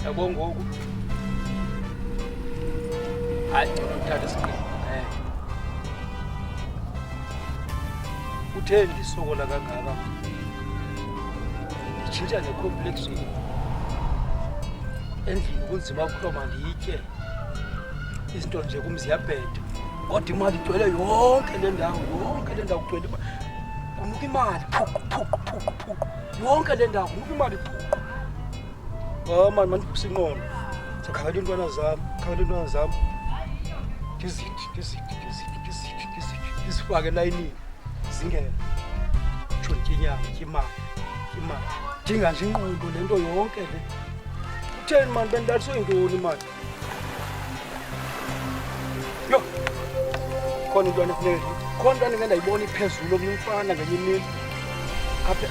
yabo ngoku hayi uthatha isigqibo uthe ndisokola kangaka nditshintsha ne-complexion endlini kunzima kakhulu mandiyitye izinto nje kumziyabheda kodwa imali igcwele yonke le ndawo kugcwele kunuka imali phuku yonke le ndawo kunuka imali phuku mani mandiphuse inqondo sakhalela iintwana zam ndizithi ndizifake elayinini zingene tsho ndityinyama tyimali dinga nje ingqondo le nto yonke le utheni mani bendaliswe yintoni mani yo khona intwana efuneke khona intwana engeke ndayibona iphezulu okumfana ngenye imini apha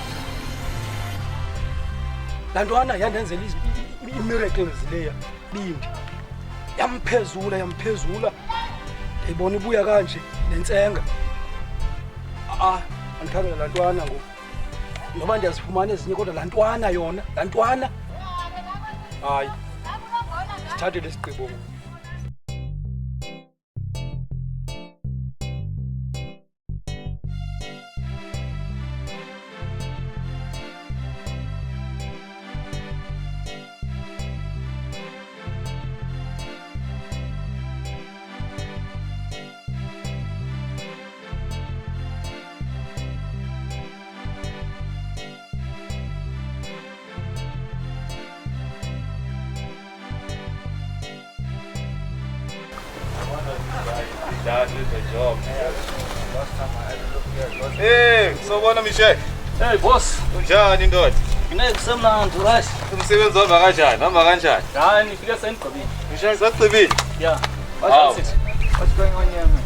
laa ntwana yandenzela ii-miracles leya bindi yamphezula ndayibona ibuya kanje nentsenga andikhangela laa ntwana ngoku noba ndiyazifumana ezinye kodwa laa ntwana yona hayi sithathele isigqibo ngoku Dad did the job. Last time I had to look here. Hey, so bona Mishek. Hey boss. Unjani ndoda? Kusemnandi right. Umsebenzi wami kanjani? Hamba kanjani? Hayi nifike senigqibile. Mishek sagqibile? Yeah. What's going on here, man?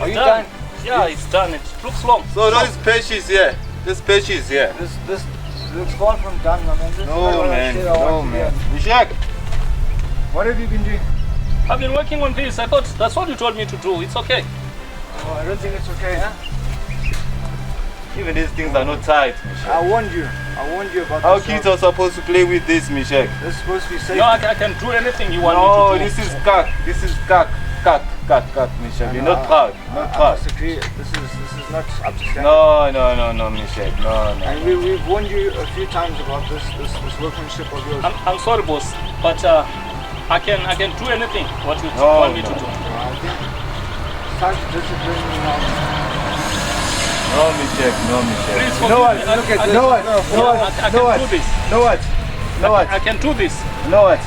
Are you done? Yeah, it's done. It looks long. So those patches here. This patches here. This looks far from done, man. This No man. Mishek. What have you been doing? I've been working on this. I thought that's what you told me to do. It's okay. Oh, I don't think it's okay, huh? Even these things are not tight, Mishek. I warned you about How this. kids are supposed to play with this, Mishek? This is supposed to be safe. No, I can do anything you want me No, to do. this is cock, Mishek. You're not proud. Not I proud. disagree. This is not up to standard. No, Mishek. No. And we've warned you a few times about this workmanship of yours. I'm sorry, boss, but I can do anything what you No, want me to no. do. I think it's time to discipline me now. No, Mishek. Please You know what? forgive me. Look at I- this. I can do this. What? I can do this. You know what?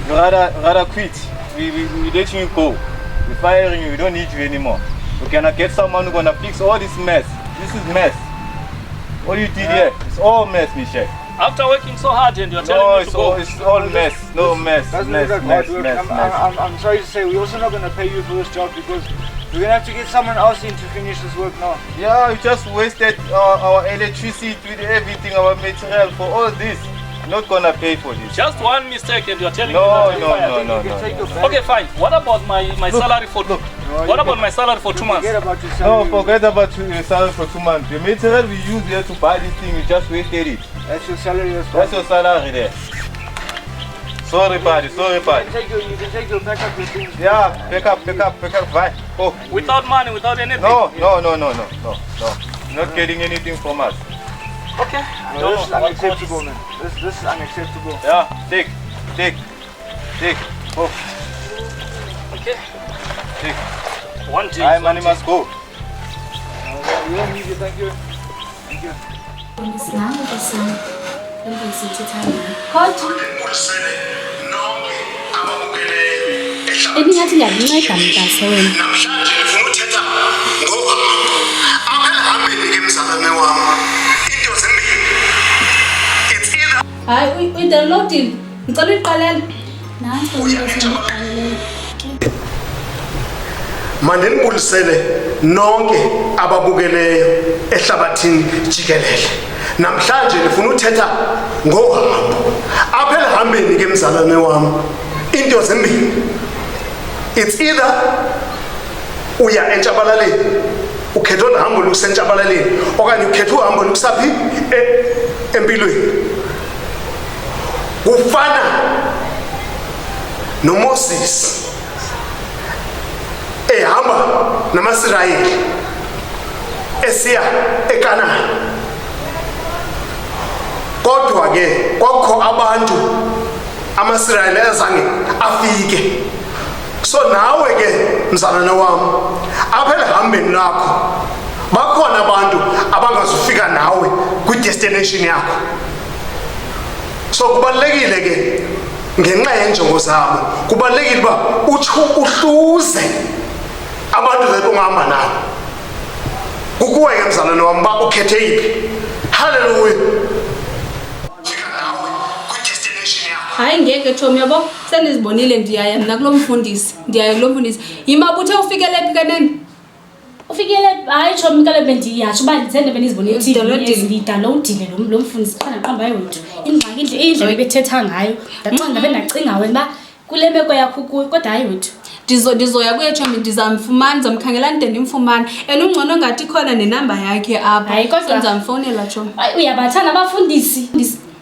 You rather quit. We letting you go. We're firing you. We don't need you anymore. We cannot get someone who's gonna fix all this mess. This is mess. What you did here, it's all mess, Mishek. After working so hard and you're No, telling me to it's go. all mess. No mess. That's Mess. not hard work. I'm sorry to say, we're also not going to pay you for this job because we're going to have to get someone else in to finish this work now. Yeah, you just wasted our electricity with everything, our material for all this. Not gonna pay for this. Just one mistake and you're telling me No. that. You can take your bag. Okay, fine. What about my salary for No, what about my salary for 2 months? Forget about your No, salary. forget about your salary for 2 months. The material we use here to buy this thing, we just wasted it. That's your salary as well. That's your salary there. Sorry, buddy. You can take your back up your things. Yeah, pick up. Bye. Oh. Without money, without anything? No. You're not getting anything from us. Okay. No, this is unacceptable, man. This is unacceptable. Yeah, take. Oh, Okay. take. One day. Hi, money must go. We don't need you, thank you. Islam kusema imbuzi ithethana kodwa eningathi ngiyanceda mntase wena namhlanje ngifuna uthetha apha ehambeni ke mzalwane wami into zimbili it's either hayi uyidownloadile ngicela uyiqalele nansi uyiqalele mandinibulisele nonke ababukeleyo ehlabathini jikelele namhlanje ngifuna uthetha ngohambo apha ehambeni ke mzalwane wami into zimbili it's either uya entshabalaleni ukhetha uhambo lusentshabalaleni okanye ukhetha uhambo lukusaphi empilweni kufana noMoses ehamba namaSirayeli esiya eKanani. Kodwa ke kwakho abantu amaSirayeli azange afike. So nawe ke mzalwana wami apha ehambeni lakho bakhona abantu abangazufika nawe kwi-destination yakho. So kubalekile ke ngenxa yenjongo zabo kubalekile uba uhluze abantu zethu ongahamba nabo. Kukuwe ke mzalwana wami uba ukhethe yiphi. Hallelujah. Hayi ngeke Chomi yabo sendizibonile ndiyaya mina kulomfundisi ndiyaya kulomfundisi yimabuthe ufikele phi kanene ufikele hayi Chomi kale bendiyasho ba ndithende benizibonile ngidalodile lo mfundisi khona qamba yethu ingxaki indlela ebethetha ngayo ndacinga bendacinga wena ba kule meko yakho kodwa hayi wethu ndizoya kuye Chomi ndizamfumana ndizamkhangela nde ndimfumane ungcono ngathi khona nenamba yakhe apha hayi kodwa ndizamfowunela Chomi uyabathanda abafundisi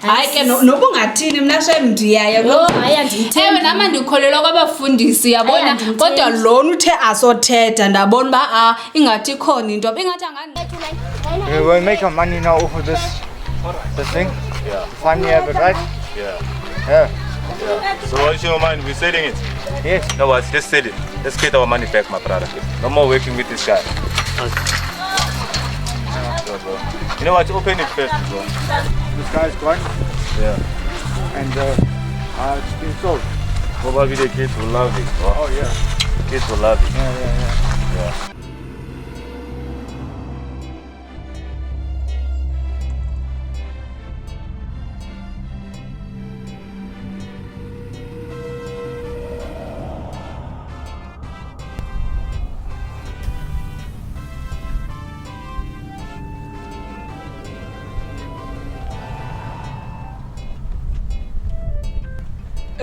hayi ke noba ungathini mna shem ndiyaya ewe nama ndikholelwa kwabafundisi yabona kodwa lona uthe asothetha ndabona uba ingathi ikhona into ingathi We will make our money now off of this thing. Yeah. Fun, yeah, but right? Yeah. So what's your mind? We're selling it? Yes. No, let's just sell it. Let's get our money back, my brother. No more working with this guy. You know what? Open it first, bro. This guy's gone Yeah. and it's been sold. Probably the kids will love it. Bro. Oh yeah. Kids will love it. Yeah. Yeah.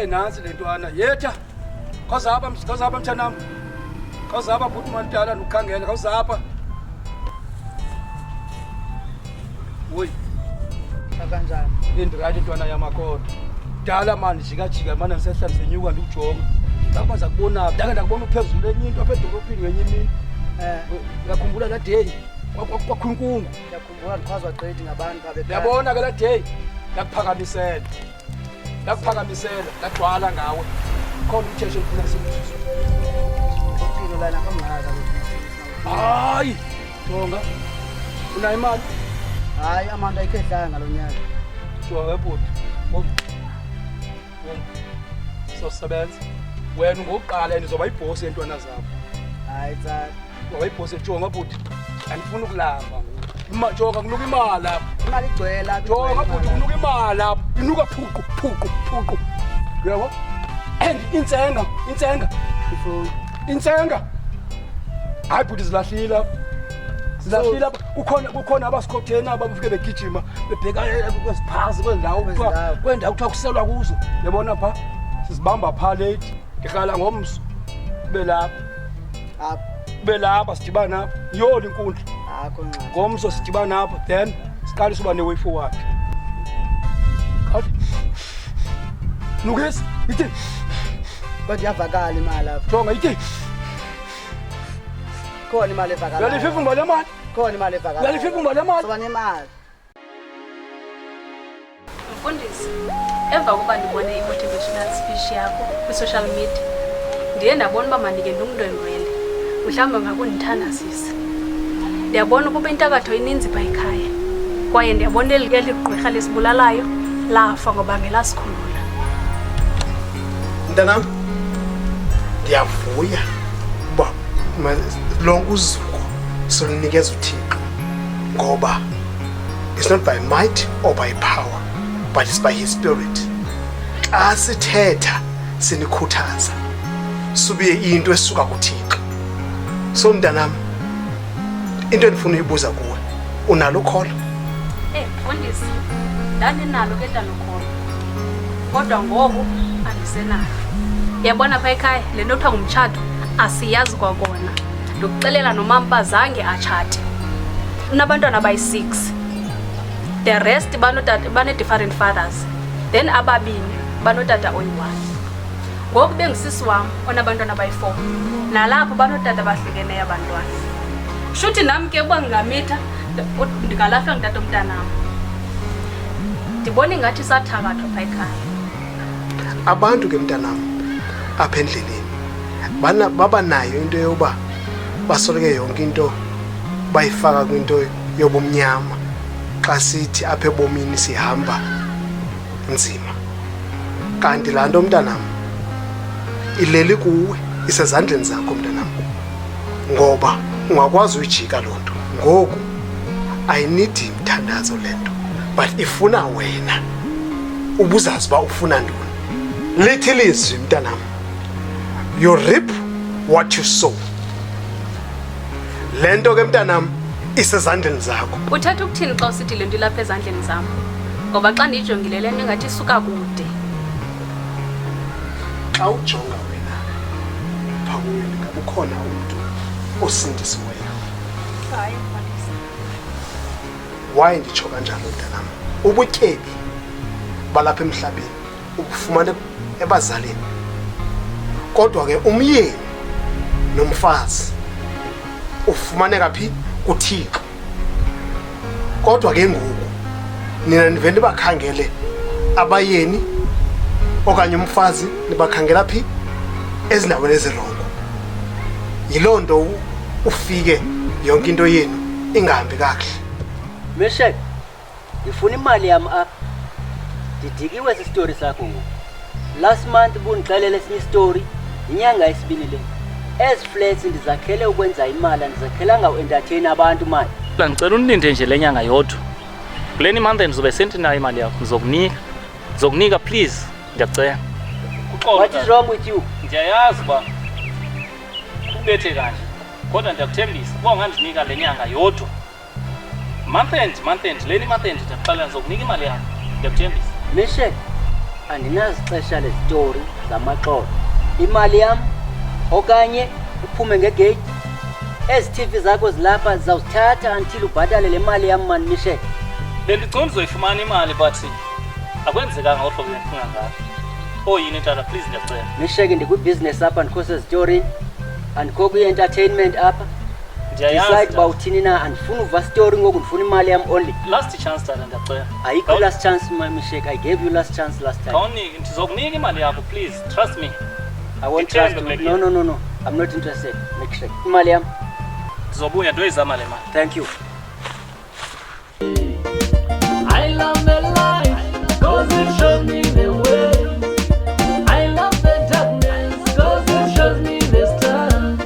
Nansi le ntwana yetha khawuzapha mthanam khawuzapha bhuti mantala nukhangela khawuzapha woyi Kanjani? indirayithi ntwana yamakhodo dala mani jikajika mani ngisehlala senyuka ndikujonga ndakuba zakubonaphi ndake ndakubona uphezulu enye into apha edolophini ngenye imini uyakhumbula laa deyi kwakhunkungu Ndiyakhumbula ndichazwa gqithi ngabantu uyabona ke laa deyi ndakuphakamisela ndagcwala ngawe khona umthetho endifuna simzuzu Impilo lana kamnaka. hayi jonga unayo imali Hayi amanda ayikhehlanga ngalo nyaka. jonga ebhuti sosebenza wena ngokuqala ndizoba yibhosi yentwana zakho Hayi tsala. ngoba yibhosi jonga bhuti andifuna ukulamba jonga kunuka imali lapha Imali igcwele. jonga bhuti kunuka imali lapha inuka phuqu yebo and intsenga hayi bhuti zilahlile kukhona abasikhotheni aba bafike begijima bebheka kwesiphasi kwendawo kuthiwa kuselwa kuzo yabona pha sizibamba pha late ngihlala ngomso kube lapha sidibana apha yona inkundla Akho nxa. ngomso sidibana apha then siqalisa uba ne-way forward nukisi ithi Kodwa iyavakala imali lapha. jonga ithi Khona imali evakala. uyalififumba le mali Khona imali evakala. uyalififumba le mali Soba nemali. Mfundisi, emva kokuba ndibone i-motivational speech yakho kwi-social media ndiye ndabona uba mandike ndimndwendwele mhlawumbi ngakundithandazisa. Ndiyabona ukuba intakatho ininzi pha ekhaya kwaye ndiyabona eli gqirha lesibulalayo lafa ngoba ngelasikhulula. Mntanam ndiyavuya uba lonke uzuko solunikeza uThixo ngoba it's not by might or by power but it's by his spirit. Xa sithetha sinikhuthaza subiye into esuka kuThixo. So mntanam into endifuna uyibuza kuwe unalo ukholo? Mfundisi, ndandinalo ke ndanokholo kodwa ngoku andisenalo. Yabona pha ekhaya le nto kuthiwa ngumtshato asiyazi kwakona. Ndikuxelela nomama uba zange atshate. Unabantwana bayi-6. The rest bane-different fathers. Then ababini banotata oyi-1. ngoku bengisisi wam onabantwana abayi-4 nalapho banotata bahlukeneyo abantwana. Shuthi nam ke uba ngingamitha ndingalahla ngitata umntanam. Ndibona ingathi sathakathwa phaa ekhaya. Abantu ke mntanam apha endleleni baba nayo into yoba basoleke yonke into bayifaka kwinto yobumnyama xa sithi apha ebomini sihamba nzima. Kanti laa nto mntanam ileli kuwe, isezandleni zakho mntanam, ngoba ungakwazi uyijika loo nto. Ngoku ayinidi mthandazo le nto, but ifuna wena ubuzazi uba ufuna ntoni. Lithi lizwi mntanam, you reap what you sow. Le nto ke mntanam isezandleni zakho. Uthetha ukuthini xa usithi le nto ilapha ezandleni zam? Ngoba xa ndiyijongile le nto ingathi isuka kude. Xa ujonga wena phaa kuwe ngabe ukhona umntu osindisiweyo. Hayi mfundisi. Why nditsho kanjalo mntanam? Ubutyebi balapha emhlabeni ubufumane ebazalini, kodwa ke umyeni nomfazi ufumaneka phi? Kuthixo. Kodwa ke ngoku nina nivele nibakhangele abayeni okanye umfazi nibakhangela phi? Ezindaweni ezirongo. Yiloo nto ufike yonke into yenu ingahambi kakuhle. Meshek, ngifuna imali yami apha. Ndidikiwe sisitori sakho ngoku. Last month bundixelele esinye istory, inyanga yesibini le. Ezi flats ndizakhele ukwenza imali, ndizakhelanga u-entertain abantu manje. Ngicela unilinde nje le nyanga yodwa. Kuleni month ndizobe senti nayo imali yakho. Ngizokunika please, ndiyacela. What is wrong with you? Ndiyayazi uba kubethe kanje, kodwa ndiyakuthembisa uba ungandinika le nyanga yodwa. Month end, leni month end ndiyakuxelela ndizokunika imali yakho. Ndiyakuthembisa. Meshek, andinazixesha lezitori zamaxolo. Imali yam okanye uphume ngegate. Ezi TV zakho zilapha zizawuzithatha until ubhatale le mali yam man Meshek. Bendicinga ndizoyifumana imali but akwenzekanga ngolo hlobo endicinga ngalo. Oh yini tata please ndiyacela. Meshek, ndikwi-business apha ndikho sezitori andikho kwi-entertainment apha. Decide uba uthini na, andifuna uva story ngoku, ndifuna imali yam only. Last chance tata ndiyacela. Ayikho last chance Meshek, I gave you last chance last time. Khawunike ndizokunika imali yakho please, trust me. I won't trust you. No, I'm not interested. Meshek, imali yam ndizobuya ndoyizama le mali. Thank you. I love the light, cause it shows me the way. I love the darkness, cause it shows me the stars.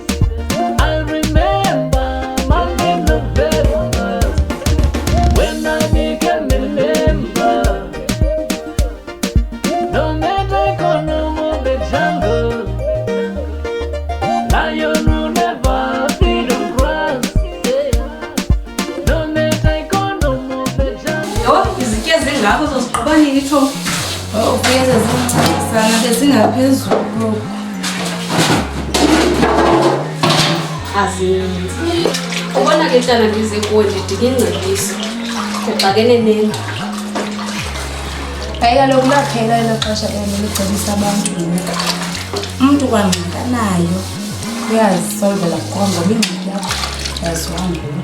I remember Monday the very first, when I became a member. No matter corner of the jungle, lion will never feed on grass. No matter corner of the jungle. Yho, izitya zingapho zozigqiba nini Tom? Ufike zincedisana bezingaphezulu. Azininzi. Ubona ke ntana ndize kuwe ndidinga ingcebiso. Ndixakene nini? Hayi kaloku laphela elo xesha elicebisa abantu ngoku. Umntu kwangqikanayo uyazisolvela ngoba ingxaki yakho yaziwa nguwe.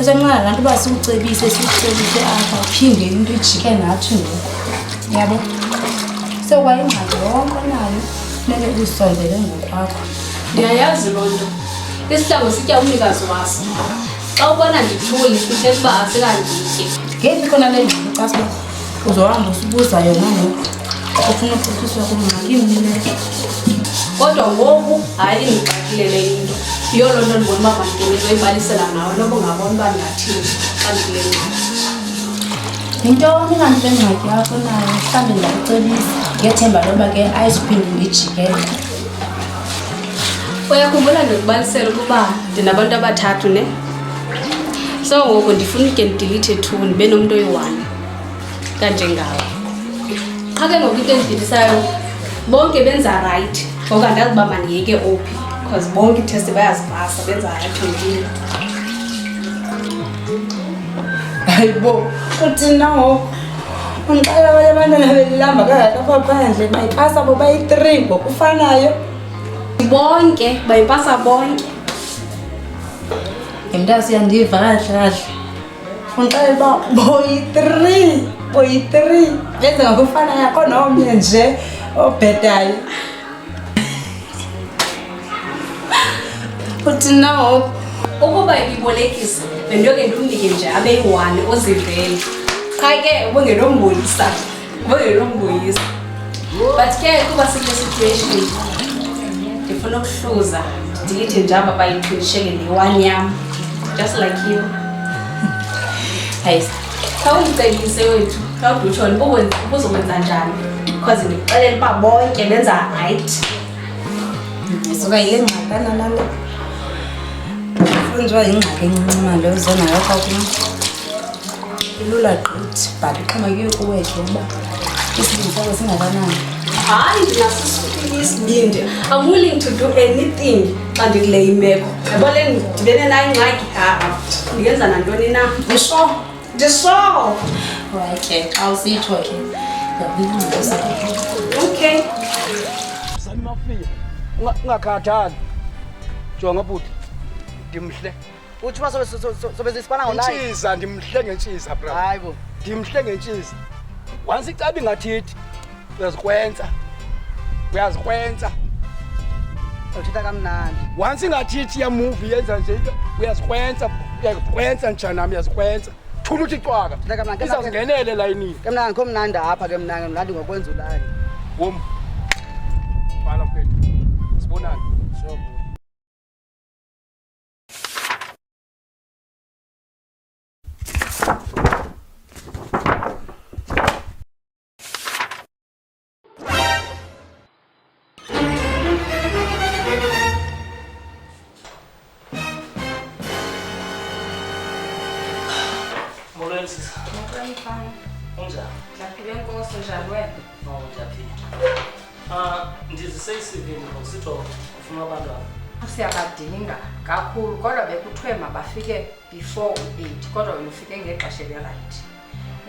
Esemncane laa nto uba sikucebise apha uphinde into ijike nathi ngoku. Yabo? So kwayingxaki yonke nayo funeke uzisolvele ngokwakho. Ndiyayazi loo nto. Isihlangu sitya umnikazi waso. Xa ubona ndithule kuthetha uba asikanditye. Ngephi khona le ngxaki xa siba uzohamba usibuza yona ngoku ufuna uciphiswa kumngxaki imnileyo. Kodwa ngoku hayi indixakile le into. Yiyo loo nto ndibona uba mandingenizwe ibalisela nawe noba ungabona uba ndingathini xa ndikule ngxaki. Yintoni kanti le ngxaki yakho nayo? Mhlawumbi ndakucebisa ngethemba loba ke ayizuphinde ndijikele. Uyakhumbula ndikubalisela ukuba ndinabantu abathathu ne? So ngoku ndifuna ke ndidilithe 2 ndibe nomntu oyi-1 kanjengawo. Qha ke ngoku into endidilisayo bonke benza right. Ngoku andazi uba mandiyeke ophi because bonke iithesti bayazipasa benza right ngokini. Hayibo, uthina ngoku Ungixela abanye abantwana belilamba kangakapha phandle bayipasa bo bayi-3 ngokufanayo. Bonke bayipasa bonke. Mntase uyandiva kahle. Ungixela uba boyi-3 benze ngokufanayo akho nomnye nje obhedayo. Uthi no Ukuba ibibolekisa bendoke ndimnike nje abeyi-1 ozivele. Cha ke ubungenomboyisa. But ke kuba sikule situation ndifuna ukuhluza ndithi njaba bayithwisheke le-1 yam just like you. Hayi Khawundicebise wethu khawudutshona ubuzokwenza njani because ndikuxelela uba bonke benza right. isuka yile ngxakana nale funjwa yingxaki encinci leyo zona yakho kum ilula gqithi but ixhomekeke kuwethu uba isibindi sakho singakanani. Hayi ndinasisukile isibindi. I'm willing to do anything xa ndikule imeko. Yabo le ndibene nayo ingxaki ndiyenza nantoni na. Ndisho. Okay, xa usitsho ke ngabuyisa. Okay. Sani Mafia. Ungakhathali. Jonga bhuti. Ndimhle. Uthi uma sobe zisipana ngolayo. Intshiza ndimhle ngentshiza bro. Hayibo. Ndimhle ngentshiza. Once icaba ingathithi uyazikwenza. Uthetha kamnandi. Once ingathithi ya movie yenza nje uyazikwenza njani nami uyazikwenza. Thula uthi cwaka. Izazingenele layinini. Kemnandi komnandi apha kemnandi ngokwenza ulali. Wom. Bala mfethu. Sibonani. Sure. Ndizise isivini ngokusitsho ufuna abantwana. Siyabadinga kakhulu kodwa bekuthiwe mabafike before 8 kodwa wena ufike ngexesha eli-right.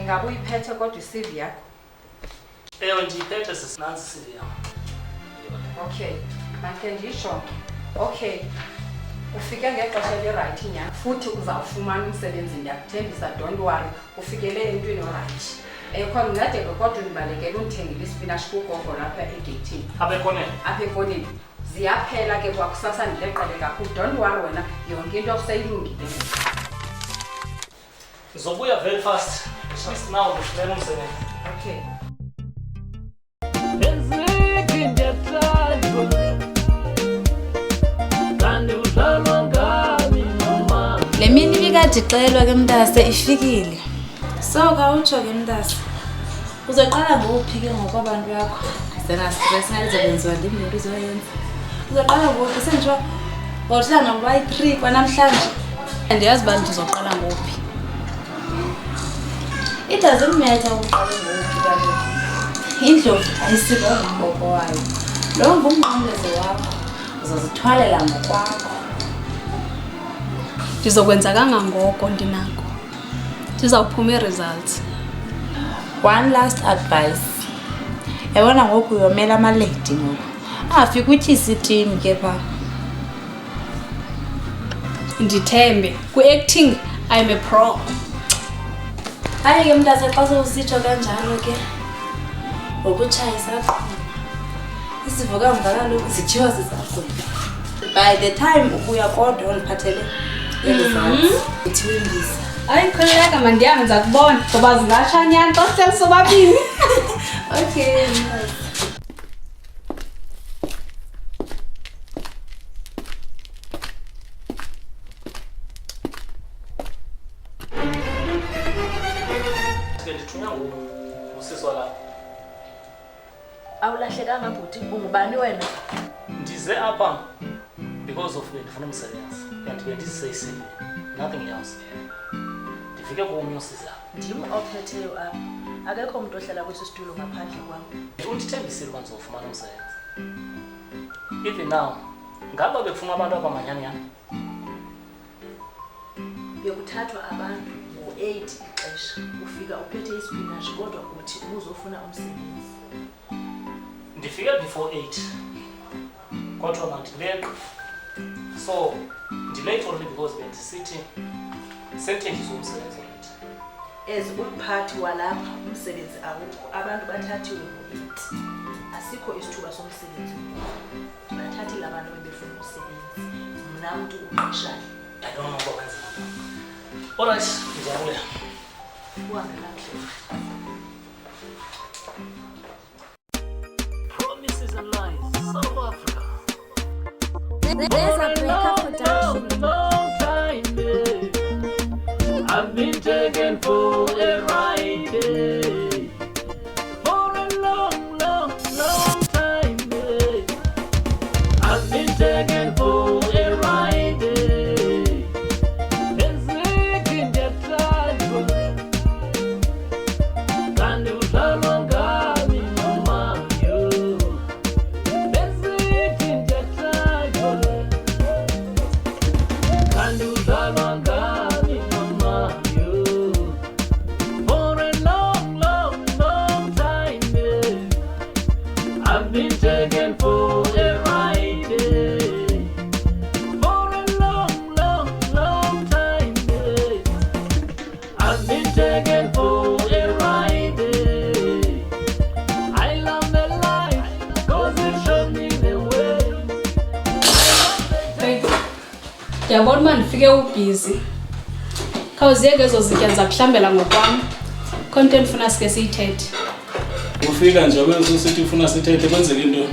Ingabe uyiphethe kodwa i-CV yakho? Ewe ndiyiphethe sisinansi i-CV yam. Okay, makhe ndisho. Okay, ufike ngexesha eli-right nyana futhi uzawufumana umsebenzi ndiyakuthembisa, don't worry. Ufikele entweni orayithi. Ekho mncedeke kodwa ndibalekele undithengile isipinashi kugogo lapha egeyithini. Apha ekoneni. Ziyaphela ke kwakusasa ndileqele kakhulu. Don't worry wena, yonke into seyilungile. Ndizobuya very fast. Just now ndifumene umsebenzi. Okay. Le mini ibikade ixelwa ke Mntase ifikile. So kawutsho ke Mntase. Uzoqala ngophi ke ngokwabantu yakho? Sena stress ngalizobenziwa ndimi into uzoyenza. Uzoqala ngophi senjwa ngohlanga bayi-3 kwanamhlanje. Andiyazi uba ndizoqala ngophi. It doesn't matter ukuqala ngophi kaloku. Indlovu ayisiko ngogogo wayo. Lo ngumnqondezo wakho. Uzozithwalela ngokwakho. Ndizokwenza kangangoko ndinako. Ndizawuphuma i-results. One last advice. Yabona ngoku uyomela amaledi ngoku. Afike utyisa itimu ke pha. Ndithembe ku-acting I'm a pro. Hayi ke Mntase xa sowusitsho kanjalo ke ngokutshayisa qhuba. Isivo kamva kaloku zithiwa zizaqhuba. By the time ubuya kodwa undiphathele i-results. Ithiwindisa. Hayi khululeka mandihambe ndiza kubona ngoba zingatshanyana xa sithe sobabini. Okay. Awulahlekanga bhuti, ungubani wena? Ndize apha because of ndifuna umsebenzi and bendizise i-CV, nothing else. Ndifike kumnye usiza. Ndim ophetheyo apha. Akekho umuntu ohlala kwesi situlo ngaphandle kwam. Undithembisile uba ndizofumana umsebenzi. Even now, ngaba bekufuna abantu abamanyanyana. Bekuthathwa abantu ngo-8 ixesha ufika uphethe ispinatshi kodwa uthi ubuzofuna umsebenzi. Ndifike before 8 kodwa mandileqe. So ndilate only because bendisithi sentendizwe umsebenzi late. As umphathi walapha umsebenzi awukho, abantu bathathiwe ngo-8. Asikho isithuba somsebenzi. Bathathile abantu bebefuna umsebenzi. Mna mntu uqeshayo. I don't know what wenzeka. Alright, ndiyabuya. Uhambe kakuhle. Promises and lies, South Africa. There's a breakup production. Long time, yeah. I've been taken for a ride, yeah. For a long time, yeah. I've been taken for a ride, yeah. It's in the title. And you shall not got me, mama, you. It's in the title. And you shall not got me, mama, you. For a long time, yeah. I've been taken for a ride, yeah. For a long time, yeah. I've been taken for a ride, yeah. I love the life, cause it showed me the way. Ndiyabona uba ndifike ubhizi. Khawuziyeke ezo zitya ndiza kuhlambela ngokwam. Khonto endifuna sike siyithethe. Ufika nje usithi ufuna sithethe kwenzeke into.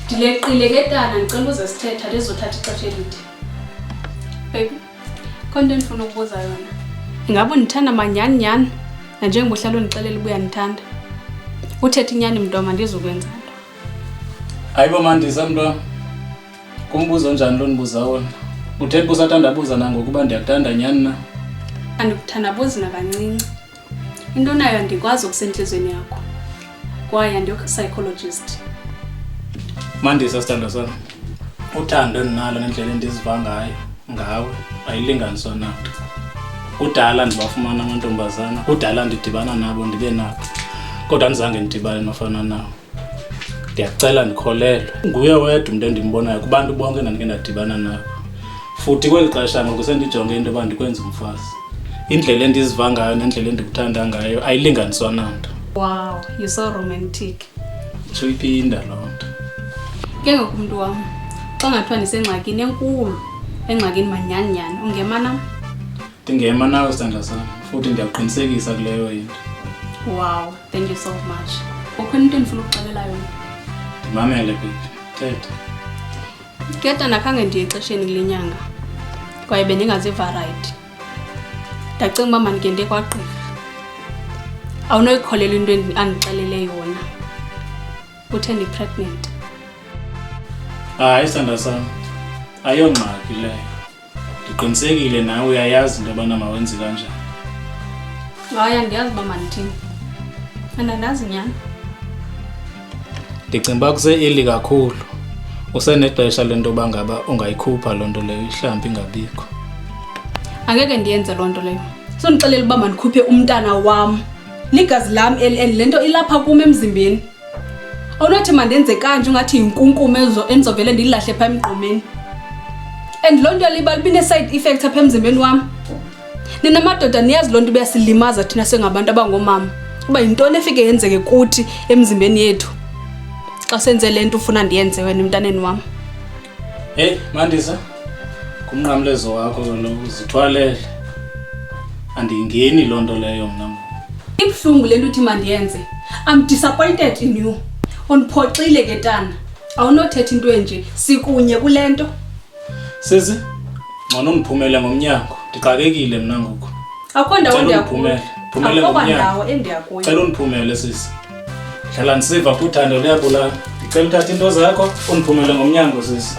Ndileqile ke tana ndicela uze sithethe ndizothatha ixesha elide. Baby, khonto endifuna ukubuza yona. Ingaba undithanda manyani nanjengoba uhlala undixelela uba uyandithanda? Uthethe inyani mntoma ndizokwenza nto. Hayibo Mandisa mntwana. Kumbuzo njani lo nibuza wona? Uthethe usathandabuza nangokuba ndiyakuthanda nyani na? Andikuthandabuzi nakancinci. Into nayo ndikwazi ukusentlizweni yakho. Kwaye ndiyo-psychologist. Mandisa sithando sami. Uthando endinalo nendlela endiziva ngayo ngawe ayilinganiswa nato. Kudala ndibafumana amantombazana, kudala ndidibana nabo ndibe nabo. Kodwa ndizange ndidibane nofana nawo. Ndiyacela ndikholelwe. Nguye wedwa umuntu endimbonayo kubantu bonke endandike ndadibana nabo. Futhi kweli xesha ngoku sendijonge into yoba ndikwenza umfazi. Indlela endiziva ngayo nendlela endikuthanda ngayo ayilinganiswa nanto. Wow, you're so romantic. Suyiphinda loo nto. Ke ngoku mntu wam, xa ngathiwa ndisengxakini enkulu, engxakini manyani, ungema nam? Ndingema nawe sithanda sami, futhi ndiyakuqinisekisa kuleyo into. Wow, thank you so much. Ukhona into endifuna ukuxelela yona? Ndimamele baby, thetha. Keta nakhange ndiye exesheni kule nyanga, kwaye bendingaziva right. Ndacinga uba mandike ndiye kwagqirha. Awunoyikholela into andixelele yona. Uthe ndi-pregnant. Hayi sithanda sami, ayongxaki leyo. Ndiqinisekile nawe uyayazi into yobana mawenzi kanjani. Hayi andiyazi uba mandithini. Andandazi nyani. Ndicinga uba kuse-early kakhulu. Usenexesha lento yoba ngaba ungayikhupha loo nto leyo ihlambi ingabikho. Angeke ndiyenze loo nto leyo. Sondixelela uba mandikhuphe umntana wam. Ligazi lam and le nto ilapha kum emzimbeni. Awunothi mandenze kanje ungathi yinkunkume endizovele ndiyilahle phaa emgqomeni. And loo nto liba line-side effect apha emzimbeni wam. Nina madoda niyazi loo nto ibiyasilimaza thina sengabantu abangoomama. Uba yintoni efike yenzeke kuthi emzimbeni yethu xa senze le nto ufuna ndiyenze wena emntaneni wam. Hey Mandisa, kumnqamlezo wakho lo uzithwalele. Andingeni loo nto leyo mna. Ibuhlungu le nto uthi mandiyenze. I'm disappointed in you. Undiphoxile ke tana. Awunothetha into enje, sikunye kule nto. Sisi, ngcono ndiphumele ngomnyango. Ndixakekile mna ngoku. Akho ndawo ndiyakuphumela. Phumele ngomnyango. Ndawo endiyakuyo. Cela undiphumele sisi. Hlala ndisiva kuthando luyabulala. Ndicela uthathe into zakho undiphumele ngomnyango sisi.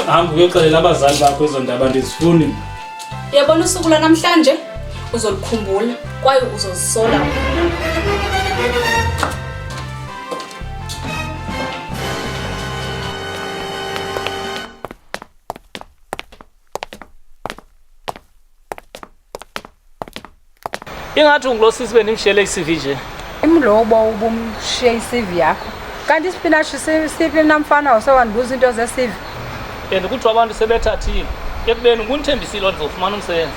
Hamba uyoxelela abazali bakho izo ndaba ndizifuni. Uyabona usuku namhlanje uzolikhumbula kwaye uzozisola. ingathi ungilosisi benimshiyele i-CV nje. Imlobo ubumshiye i-CV yakho. Kanti isipinatshi siphi namfana usewandibuza into ze-CV. And kuthiwa abantu sebethathile. Ekubeni ngunithembisile ukuthi uzofumana umsebenzi.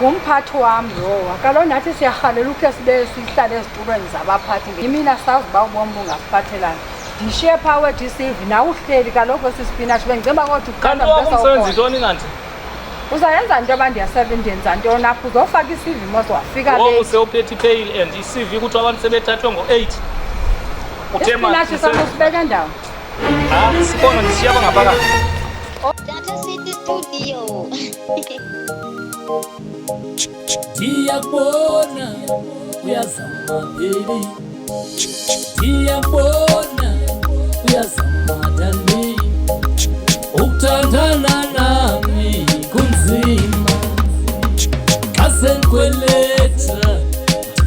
Ngumphathi wami lowa. Kaloku nathi siyarhalela ukhe sihlale ezitulweni zabaphathi. Imina sazi uba ubomi bungasiphathelana. Ndishiye phaa wethu i-CV nawe uhleli kaloku sisipinatshi bengiceba kodwa Kanti wakumsebenzi ntoni kanti? Uzayenza into ndiyenza ntoni apho uzofaka i-CV mos wafika Ngoku sewuphethe ipheyili and i-CV kuthiwa abantu sebethathwe ngo-8. Isipinatshi sakho usibeka ndawo. Sibona ndishiya bangaphakathi. Data City Studio. Ndiyabona uyazama baby. Ndiyabona uyazama darling. Ukuthandana nami kunzima. Asenkweleta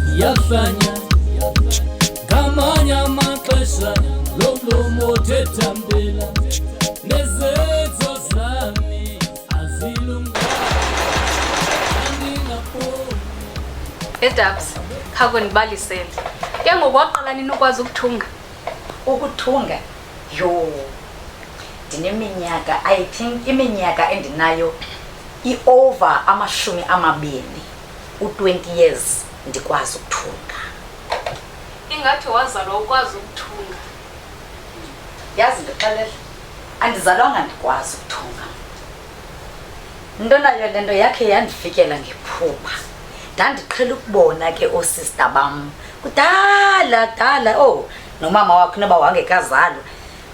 ndiyahlanya. Ngamanye amaxesha lo mlomo thethambela. Nezenzo zami azilunganga. Edabs, khako ndibalisele. Ke ngoku waqala nini ukwazi ukuthunga? Ukuthunga? Yo. Ndineminyaka, I think iminyaka endinayo over 20, u20 years ndikwazi ukuthunga. Ingathi wazalwa ukwazi ukuthunga. Yazi ndixelele, andizalwanga ndikwazi ukuthunga. Ntona lento yakhe yandifikela ngephupha. Ndandiqhela ukubona ke oosister bam kudala nomama wakho noba wangekazalwa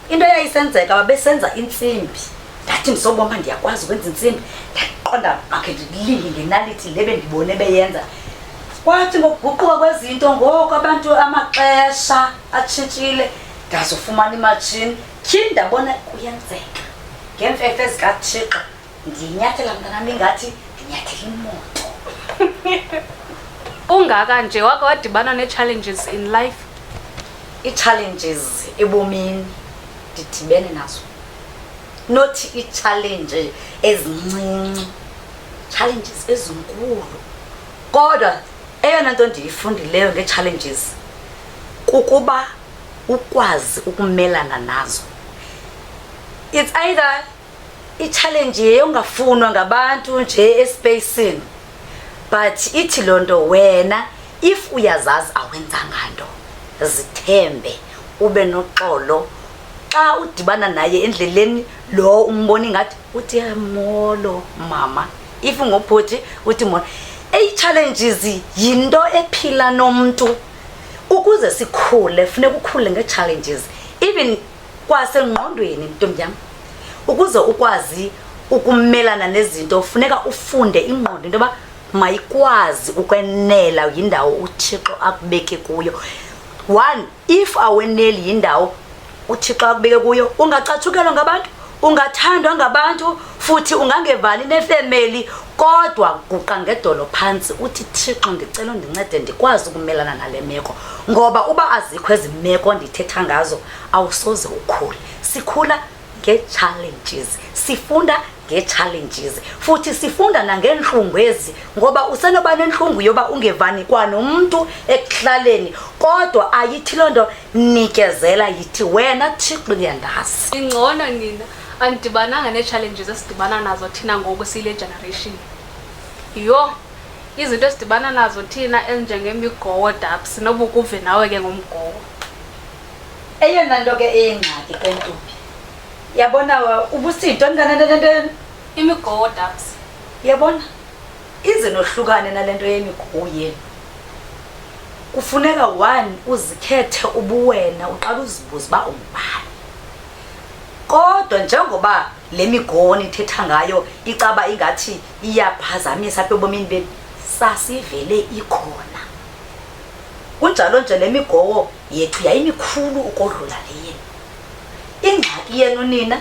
into yayisenzeka babesenza intsimbi. Ndathi ndisoboma ndiyakwazi ukwenza intsimbi, ndaqonda makhe ndilinge ngenalithi le bendibone beyenza. Kwathi ngokuguquka kwezinto ngoku abantu amaxesha atshintshile ndazofumana imatshini tyhini ndabona kuyenzeka. Ngeemfefe ezikaThixo ndinyathela mntanam ingathi ndinyathela imoto. Ungaka nje wake wadibana nee-challenges in life? Ii-challenges ebomini ndidibene nazo. Not ii-challenge ezincinci, challenges ezinkulu. Kodwa eyona nto ndiyifundileyo ngee-challenges kukuba ukwazi ukumelana nazo. It's either i-challenge yeyongafunwa ngabantu nje espacini, but ithi loo nto wena if uyazazi awenzanga nto zithembe ube noxolo. Xa udibana naye endleleni lo umbona ingathi uthi molo mama, if ngobhuti uthi molo. Challenges yinto ephila nomntu. Ukuze sikhule funeka ukhule ngee-challenges even kwasengqondweni ntombi yam. Ukuze ukwazi ukumelana nezinto funeka ufunde ingqondo into yoba mayikwazi ukwenela yindawo uThixo akubeke kuyo. One, if aweneli yindawo uThixo akubeke kuyo ungacatshukelwa ngabantu, ungathandwa ngabantu, futhi ungangevani nefamily, kodwa guqa ngedolo phantsi uthi Thixo ndicela undincede ndikwazi ukumelana nale meko. Ngoba uba azikho ezi meko ndithetha ngazo awusoze ukhule. Sikhula ngee-challenges, sifunda ngee-challenges, futhi sifunda nangeentlungu ezi ngoba usenoba nentlungu yoba ungevani kwanomntu ekuhlaleni, kodwa ayithi loo nto nikezela, yithi wena Thixo ndiyandazi. Ingcono nina andidibananga nee-challenges esidibana nazo thina ngoku siyile generation. Yho, izinto esidibana nazo thina ezinjengemigowo dabs noba ukuve nawe ke ngomgowo. Eyona nto ke eyingxaki ke ntombi, yabona ubusintoni kananantoni imigowo dabs. Yabona ize nohlukane nalento yemigowo yenu. Kufuneka one uzikhethe ubuwena uqala uzibuza uba ungubani. Kodwa njengoba le migowo nithetha ngayo icaba ingathi iyaphazamisa apha ebomini benu, sasivele ikhona. Kunjalo nje le migowo yethu yayimikhulu ukodlula le yenu. Ingxaki yenu nina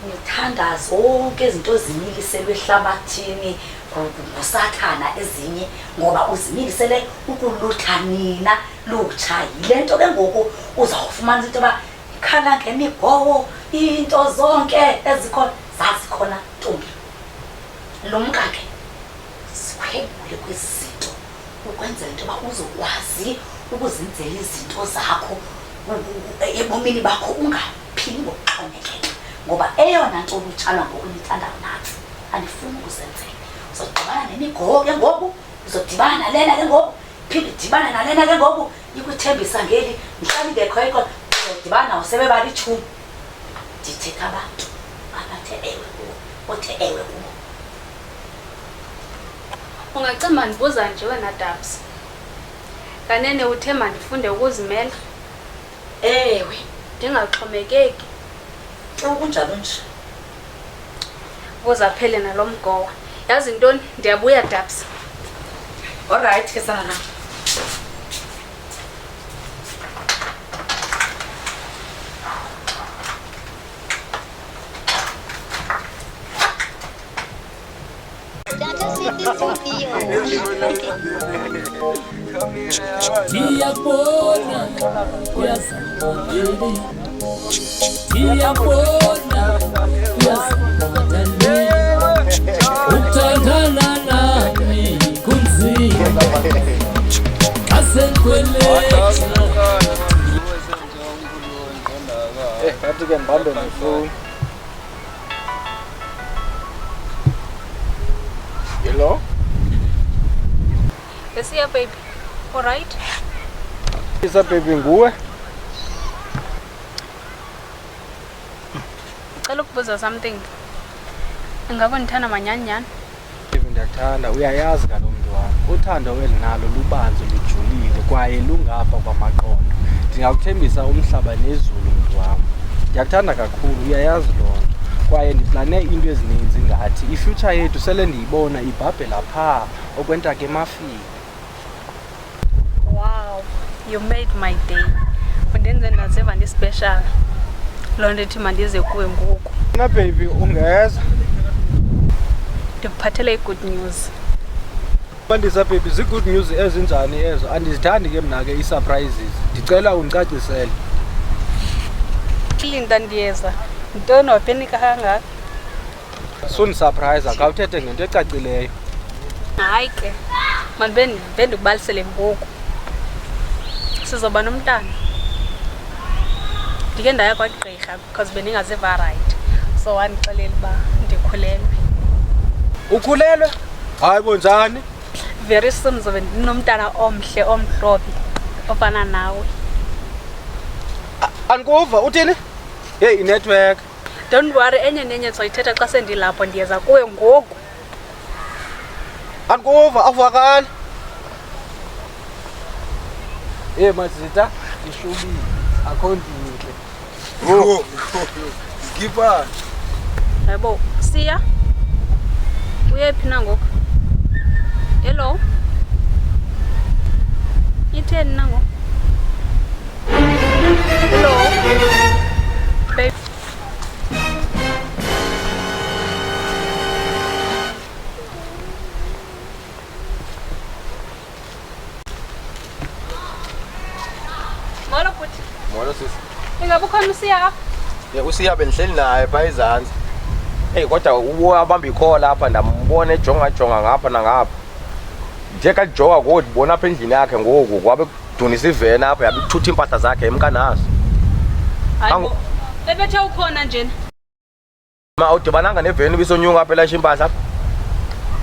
nithanda zonke izinto zimiliselwe ehlabathini ngusathana ezinye, ngoba uzimilisele ukulutha nina lutsha. Yile nto ke ngoku uzawufumana into yoba ikhala ngemigowo, into zonke ezikhona zazikhona ntombi. Lumka ke sikhwebule kwezi zinto ukwenzela into yoba uzokwazi ukuzenzela izinto zakho ebomini bakho ungaphili ngokuxhomekeka ngoba eyona nto olutshala ngoku nithandayo nathi andifuni ukuzenzela uzodibana nemigogo ke ngoku uzodibana nalena ke ngoku phinde udibane nalena ke ngoku ikuthembisa ngeli mhlawumbi ingekho ikho uzodibana usebebala ichumi ndithetha abantu abathe ewe kubo othe ewe kubo ungacima ndibuza nje wena Dabs kanene uthe mandifunde ukuzimela ewe ndingaxhomekeki kunjalo nje buza phele nalo mgowa yazi ntoni ndiyabuya Dabs alright ke sana Iyabona uyazamile Iyabona uyazamile Uthandana nami kunzima Asenkweleka Ngathi ke ngibambe nefoni. Hello? Yes, yeah, baby. All right? Isa baby nguwe? Ngicela ukubuza something. Ingaba ndithanda manyanyana? Baby ndiyakuthanda, uyayazi ngalomuntu wami. Uthando welinalo lubanzi lujulile kwaye lungapha kwamaqondo. Ndingakuthembisa umhlaba nezulu mntu wami. Ndiyakuthanda kakhulu, uyayazi lonto. Kwaye ndiplane into ezininzi ngathi ifuture yethu sele ndiyibona ibhabhela phaa okwenta ke mafini. Wow, you made my day. Undenze ndaziva ndispecial. Loo nto ethi mandize kuwe ngoku. Na baby ungeza? Ndikuphathele i-good news. Bandisa baby, zi-good news ezinjani ezo? Andizithandi ke mna ke i-surprises. Ndicela undicacisele. Linda ndiyeza. Ntoni waphenika kangaka? Sunisurprise akawuthethe ngento ecacileyo. Hayi ke. Mandibe ndikubalisele ngoku. Sizoba nomntana. Ndike ndaya kwagqirha because bendingaziva right. So wandixelela uba ndikhulelwe. Ukhulelwe? Hayi bonjani? Very soon ndizobe ndinomntana omhle omhlophe ofana nawe. Andikuva uthini? Hey inetwork. Don't worry enye nenye ndizoyithetha xa sendilapho ndiyeza kuwe ngoku. Andikuva avakali. Hey mazita ihlubile akho ndinhle. Oh, skipa. Yebo, siya. Uyephi na ngoku? Hello. Itheni na ngoku? Hello. Babe. Molo futhi. Molo sisi. Ingabe ukhona usiya? Usiya bendihleli naye pha izantsi. Hey kodwa ubamba ikhola lapha ndambona ejonga ngapha nangapha. Nje kajonga ngoku ndibona apha endlini yakhe ngoku kwabe kudunisa ivena apha yabe ithutha impahla zakhe emkanazo. Hayibo. Ebethe ukhona njena. Ma udibananga neveni bisonyuka apha elashe impahla apha.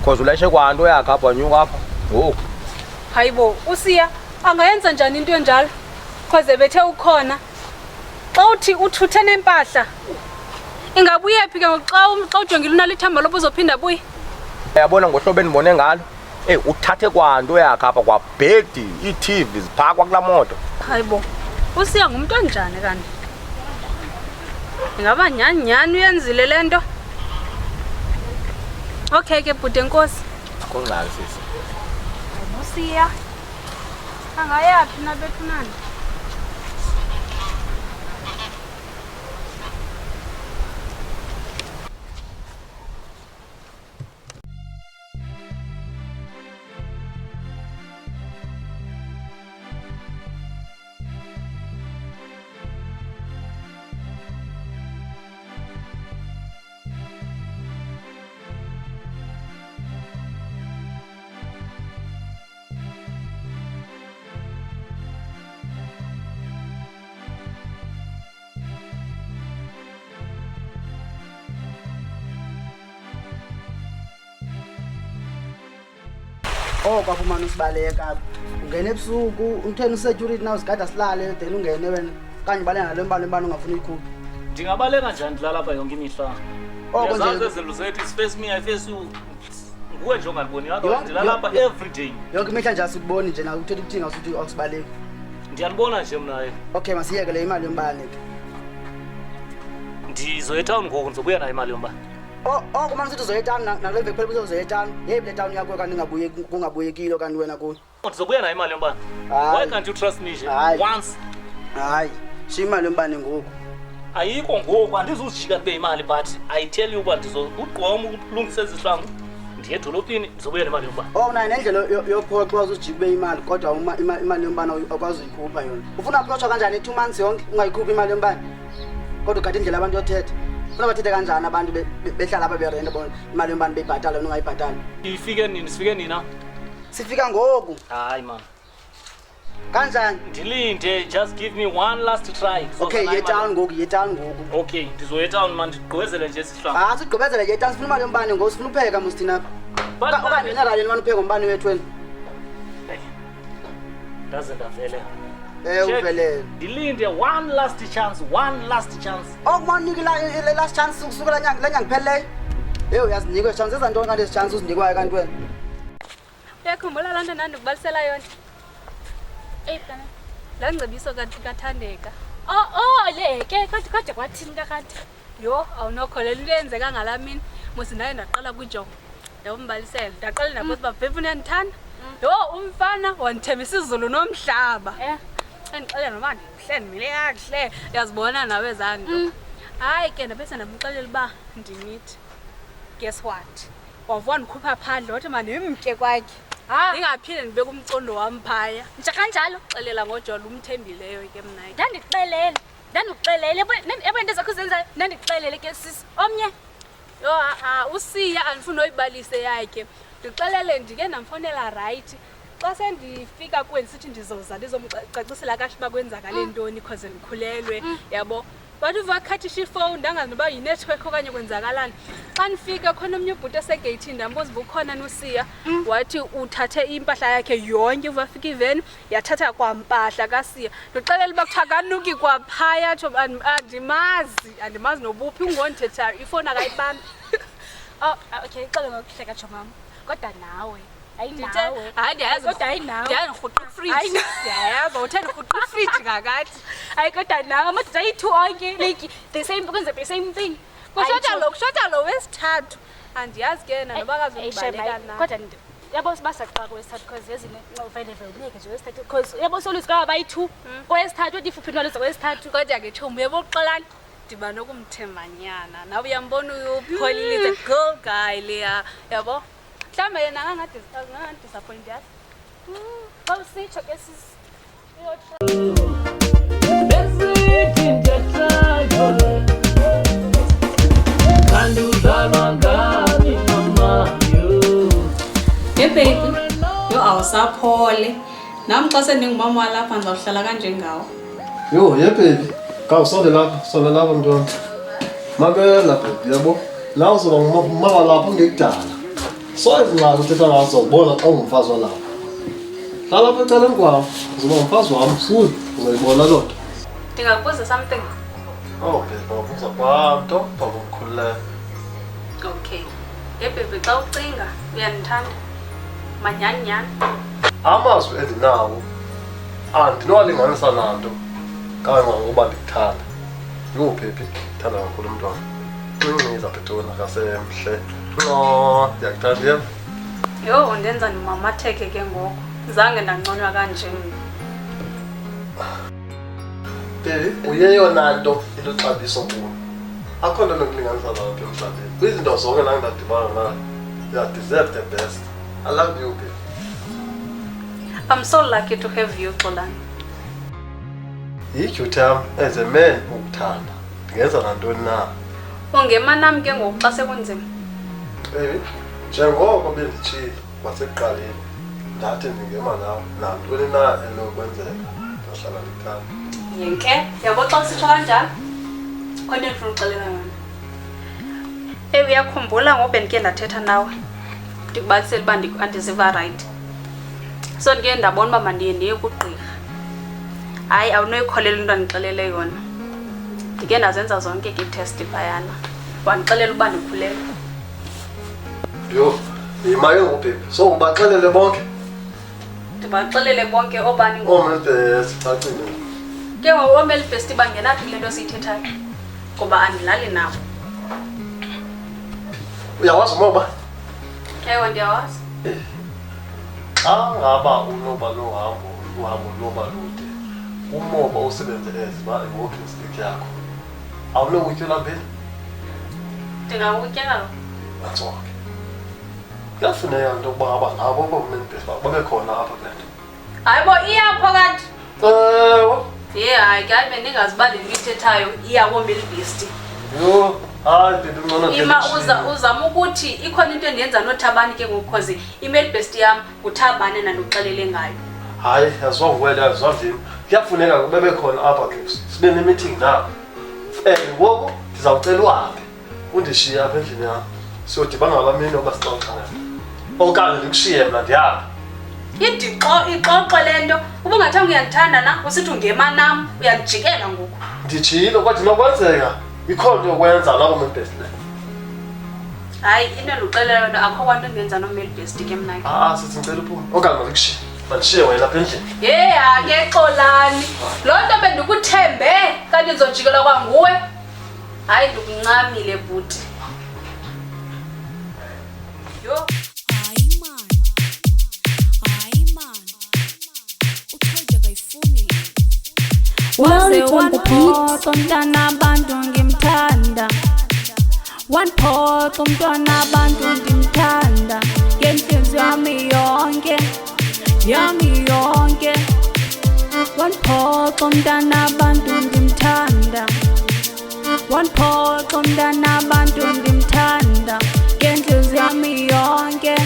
Cause ulashe kwanto yakhe apha nyuka apha. Ngoku. Hayibo, usiya angayenza njani into enjalo? Cause ebethe ukhona. Xa uthi uthuthe nempahla. Ingabuye phi ke xa ujongile unalo ithemba loba uzophinda buye? Uyabona ngohlobo endibone ngalo. Uthathe kwanto yakhe apha kwabhedi ii-TV ziphakwa kula moto. Hayibo. Usiya ngumuntu onjani kanti? Ingaba nyani uyenzile lento? Okay ke bhuti enkosi. Akho ngxaki sisi. Usiya. Angayaphi na bethu nani? kwafumana usibaleka ungene ebusuku umtheni usecurity nawe sigada silale then ungene wena kanye ubaleka nalo mbalo ungafuna ikhuphi. Ndingabaleka njani ndilala apha yonke imihla? Yazazi ezinto zethu face me I face you. Nguwe nje ongaliboni apha ndilala apha every day. Yonke imihla nje asikuboni nje na uthetha ukuthi ngasuthi awusibaleki. Ndiyalibona nje mna yena. Okay masiyeke le imali yombane ke. Ndizoya etown ngoku ndizobuya nayo imali yombane. Kumane ukuthi uzoya etown nakule veki phela uzoya etown. Hey le town yakho kanti ngabuye kungabuyekile kanti wena kuyo. Ndizobuya nayo imali yombane. Why can't you trust me nje once? Hayi, shi imali yombane ngoku. Ayikho ngoku andizuzijika kube imali but I tell you what ugqoma ukulungisa izihlangu ndiye edolophini ndizobuya nemali yombane. Nayo nendlela yophoxa uzujika kube imali kodwa imali yombane akwazi uyikhupha yona. Ufuna approach kanjani 2 months yonke ungayikhuphi imali yombane? Kodwa kade indlela abantu yothetha. Ufuna bathethe kanjani abantu behlala apha berent bona imali yombane beyibhatala wena ungayibhatali? Ifike nini sifike nina? Sifika ngoku. Hayi man. Kanjani? Ndilinde just give me one last try. Okay, ye town ngoku. Okay, ndizoya town man ndigqwezele nje isihlangu. Sigqobezele ye town sifuna imali yombane ngoku sifuna upheka musithina. Okanye nalale nimani upheka umbane wethu wena. Doesn't avele. Uvelele. Ndilinde one last chance. Kumaniki la last chance ukusukela nyanga ipheleyo. Uyazinika chance ezantoni kanti ezi chance uzinikwayo kanti wena? Uyakhumbula laa nto nandikubalisela yona? Kana laa ngcebiso kathandeka. Le ke kodwa kwathini kakade? Yho, awunokholela into eyenzeka ngalaa mini. Musi ndaye ndaqala kwijongo. Ndayombalisela. Ndaqala ndabuza uba Befu uyandithanda? Yho, umfana wandithembisa izulu nomhlaba. Endixelela noba ndihle ndimile kakuhle. Uyazibona nawe ezaa nto. Hayi ke ndabese ndamxelela uba ndimithi. Guess what? Wavuka ndikhupha phandle wathi mandimtye kwakhe. Ndingaphinde ndibeke umcondo wam phaya. Nje kanjalo xelela ngoJola umthembileyo ke mna. Ndandikuxelele yebo into zakho zenzayo ndandikuxelele ke sisi omnye. Yho usiya andifuna uyibalise yakhe. Ndixelele ndike ndamfonela right. Xa sendifika kuwe ndisithi ndizoza ndizomcacisela kahle uba kwenzakale ntoni because ndikhulelwe yabo. Bathi vakhathisha ifowuni ndangazi noba yinetwork okanye kwenzakalani. Xa nifika khona omnye ubhuti esegeyithini ndambuza uba ukhona nusiya. Wathi uthathe impahla yakhe yonke uvafika iveni yathatha kwampahla kasiya. Ndixelela uba kuthiwa kanuki kwaphaya tsho andimazi nobuphi ungondithethayo ifowuni akayibambi. Okay ixele ngokuhleka tsho mama kodwa nawe Hayi ndiyayazi kodwa ayinawo. Ndiyanirhuqa ifridge. Ndiyayazi uthanda urhuqa ifridge kakade. Hayi kodwa nawe amadoda ayi-2 onke like the same kwenza the same thing. Kushota lo wesithathu. Andiyazi ke na noba kazokubaleka na. Kodwa yabo sibasaxa kwesithathu because yazini ufele uneke nje wesithathu because yabo solusi ka bayi-2 kwesithathu uthi fuphini kwesithathu kodwa ke thomu yebo uxolani. Ndiba nokumthembanyana. Nawe uyambona uPaulile is a girl guy leya yabo. Mhlawumbe yena angadisappoint yazi. Awusitsho ke sisi. Hey baby, yo awusaphole. Nami xa sendingumama walapha ndizawuhlala kanje ngawo. Yo, yeah baby. Kawusole lapha mntwana. Mamela baby, yabo. La uzoba ngumama walapha ngekudala. So izingxaki uthetha ngazo ubona xa ungumfazi walapha. Hlala apha eceleni kwam, uzoba ngumfazi wami futhi uzoyibona loo nto. Ndingakubuza something. Okay, babuza kwam nto, bakumkhululeka. Okay. Hey baby, xa ucinga uyandithanda. Manyani. Amazwi endinawo andinowalinganisa nanto kangangokuba ndikuthanda. Yho baby, ndithanda kakhulu umntwana. Ncinci Petona kasemhle. Ndiyakuthanda yena. Yho, undenza ndimamatheke ke ngoku. Zange ndanconywa kanje. Baby, uyeyona nto iluxabiso kuyo. Akho nto nokulinganisa nayo apha emhlabeni. Kwizinto zonke la ndadibana nayo, you deserve the best. I love you, baby. I'm so lucky to have you, Xolani. Yidyuti yam as a man ukuthanda. Ndingenza nantoni na? Ungemanam ke ngoku xa sekunzima. Baby, njengoko benditshile kwasekuqaleni, ndathi ndingema nawe nantoni na enokwenzeka. Ndahlala ndikuthanda. Yenke, yabo xa usitsho kanjani? Khona ndifuna uxelela yona. Uyakhumbula ngoku bendike ndathetha nawe. Ndikubalisela uba andiziva right. So ndike ndabona uba mandiye ndiye kugqirha. Hayi awunoyikholela into andixelele yona. Ndike ndazenza zonke ke ii-test phayana. Wandixelela uba ndikhulelwe. Yho, yimaye ngobhebhe. So ubaxelele bonke? Ndibaxelele bonke obani ngoku. Omelbest, cacile. Ke ngoku omelbest bangenaphi kule nto siyithethayo? Ngoba andilali nabo. Uyawazi umoba? Ewe ndiyawazi. Xa ngaba unoba uhambo loba lude, umoba usebenze as i-walking stick yakho, awunokutyela phela? Ndingawutyela lo. That's all. Kuyafuneka into yokuba ngaba nabo omelbest babe khona apha kule nto. Hayi bo iyapho kanti. Ewe. Hayi ke hayi bendingazi uba le nto uyithethayo iyawomelbest. Yho, hayi bhebhe ngcono Ima uzama ukuthi ikhona into endiyenza noThabani ke ngoku because i-mailbest yam nguThabani nandoxelele ngayo. Hayi, yazwangwela yazwavini. Kuyafuneka bebe khona apha ke sibe ne-meeting nabo. Ngoku ndizawucela uhambe undishiye apha endlini yam siyodibana ngala mini yoba sixoxane. Okanye ndikushiye mna ndihambe. Ixoxe le nto uba ungathanga uyandithanda na usithi ungema nam uyandijikela ngoku. Ndijile kodwa inokwenzeka ikhona into yokwenza nabo omelbest le. Hayi into enduxelela yona akho kwanto endiyenza nomelbest ke mna ke. Sithi ngicela uphume okanye mandikushiye mandishiye wena apha endlini. Ke xolani loo nto bendikuthembe kanti ndizojikelwa kwanguwe. Hayi ndikuncamile bhuti. Yho Waze wanphoxa umntwana abantu ngimthanda Wanphoxa umntwana abantu ngimthanda Ngenhliziyo yami yonke Wanphoxa umntwana abantu ngimthanda Wanphoxa umntwana abantu ngimthanda Ngenhliziyo yami yonke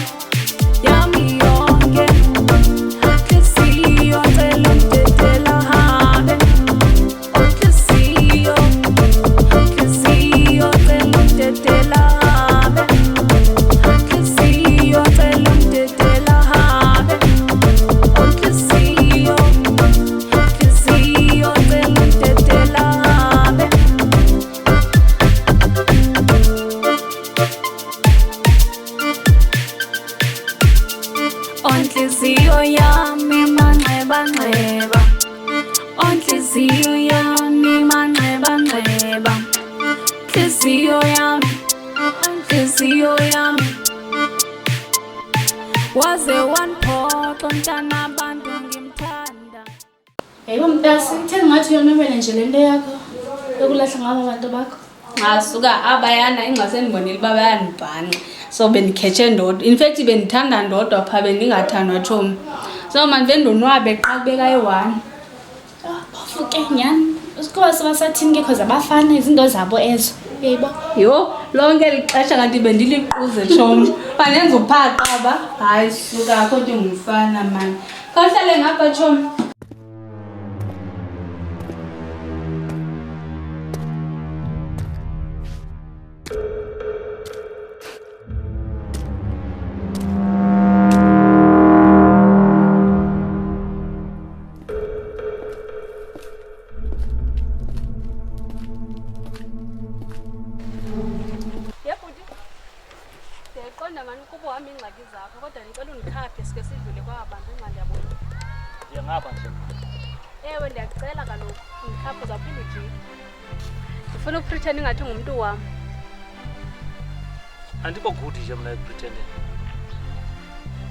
Nhliziyo cela umdedela habe Onhliziyo yami manxeba Onhliziyo yami manxeba Onhliziyo yami Waze wanphoxa umntwana abantu ngimthanda Yebo mntasi ithe ngathi uyonwabela nje le nto yakho yokulahla ngabo abantu bakho. Ngasuka abayana ingxase ndibonile uba bayanibhanqa. So bendikhetshe ndodwa. In fact bendithanda ndodwa pha bendingathandwa tshomi. So manje ndonwabe xa kubeka yi-1. Phofu ke nyani. Usikuba sebasathini ke cause abafana izinto zabo ezo. Yebo. Yho lonke lixesha kanti bendiliquze tshomi. Banenza uphaqa ba. Hayi suka akho nto ngumfana mani. Khawuhlale ngapha tshomi. Ndiyayiqonda mani ukuba uhamba iingxaki zakho kodwa ndicela undikhaphe sike sidlule kwaba bantu incandi yabona. Ndiyangapha nje. Ewe ndiyakucela kaloku undikhaphe uzawuphinda ujike. Ndifuna upretend ingathi ngumntu wam. Andikho good nje mna ekupretending.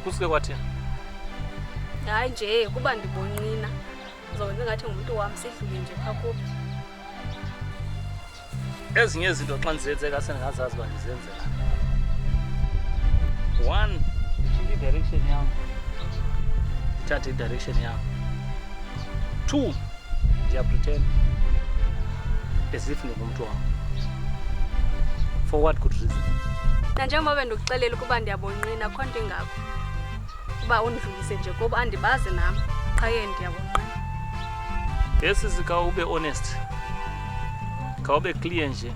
Kusuke kwathini? Hayi nje kuba ndibonqina. Uzokwenza ingathi ngumntu wam sidlule nje phaa kubi. Ezinye izinto xa ndizenzeka sendingazazi uba ndizenzela. 1 nditshintshe i-direction yam ndithathe i-direction yam 2 ndiyapretend as if ndingumntu wam for what good reason. Nanjengoba bendikuxelela ukuba ndiyabonqina akho nto ingako uba undlulise nje kuba andibazi nam qha yena ndiyabonqina. Esisi ka ube honest ka ube clear nje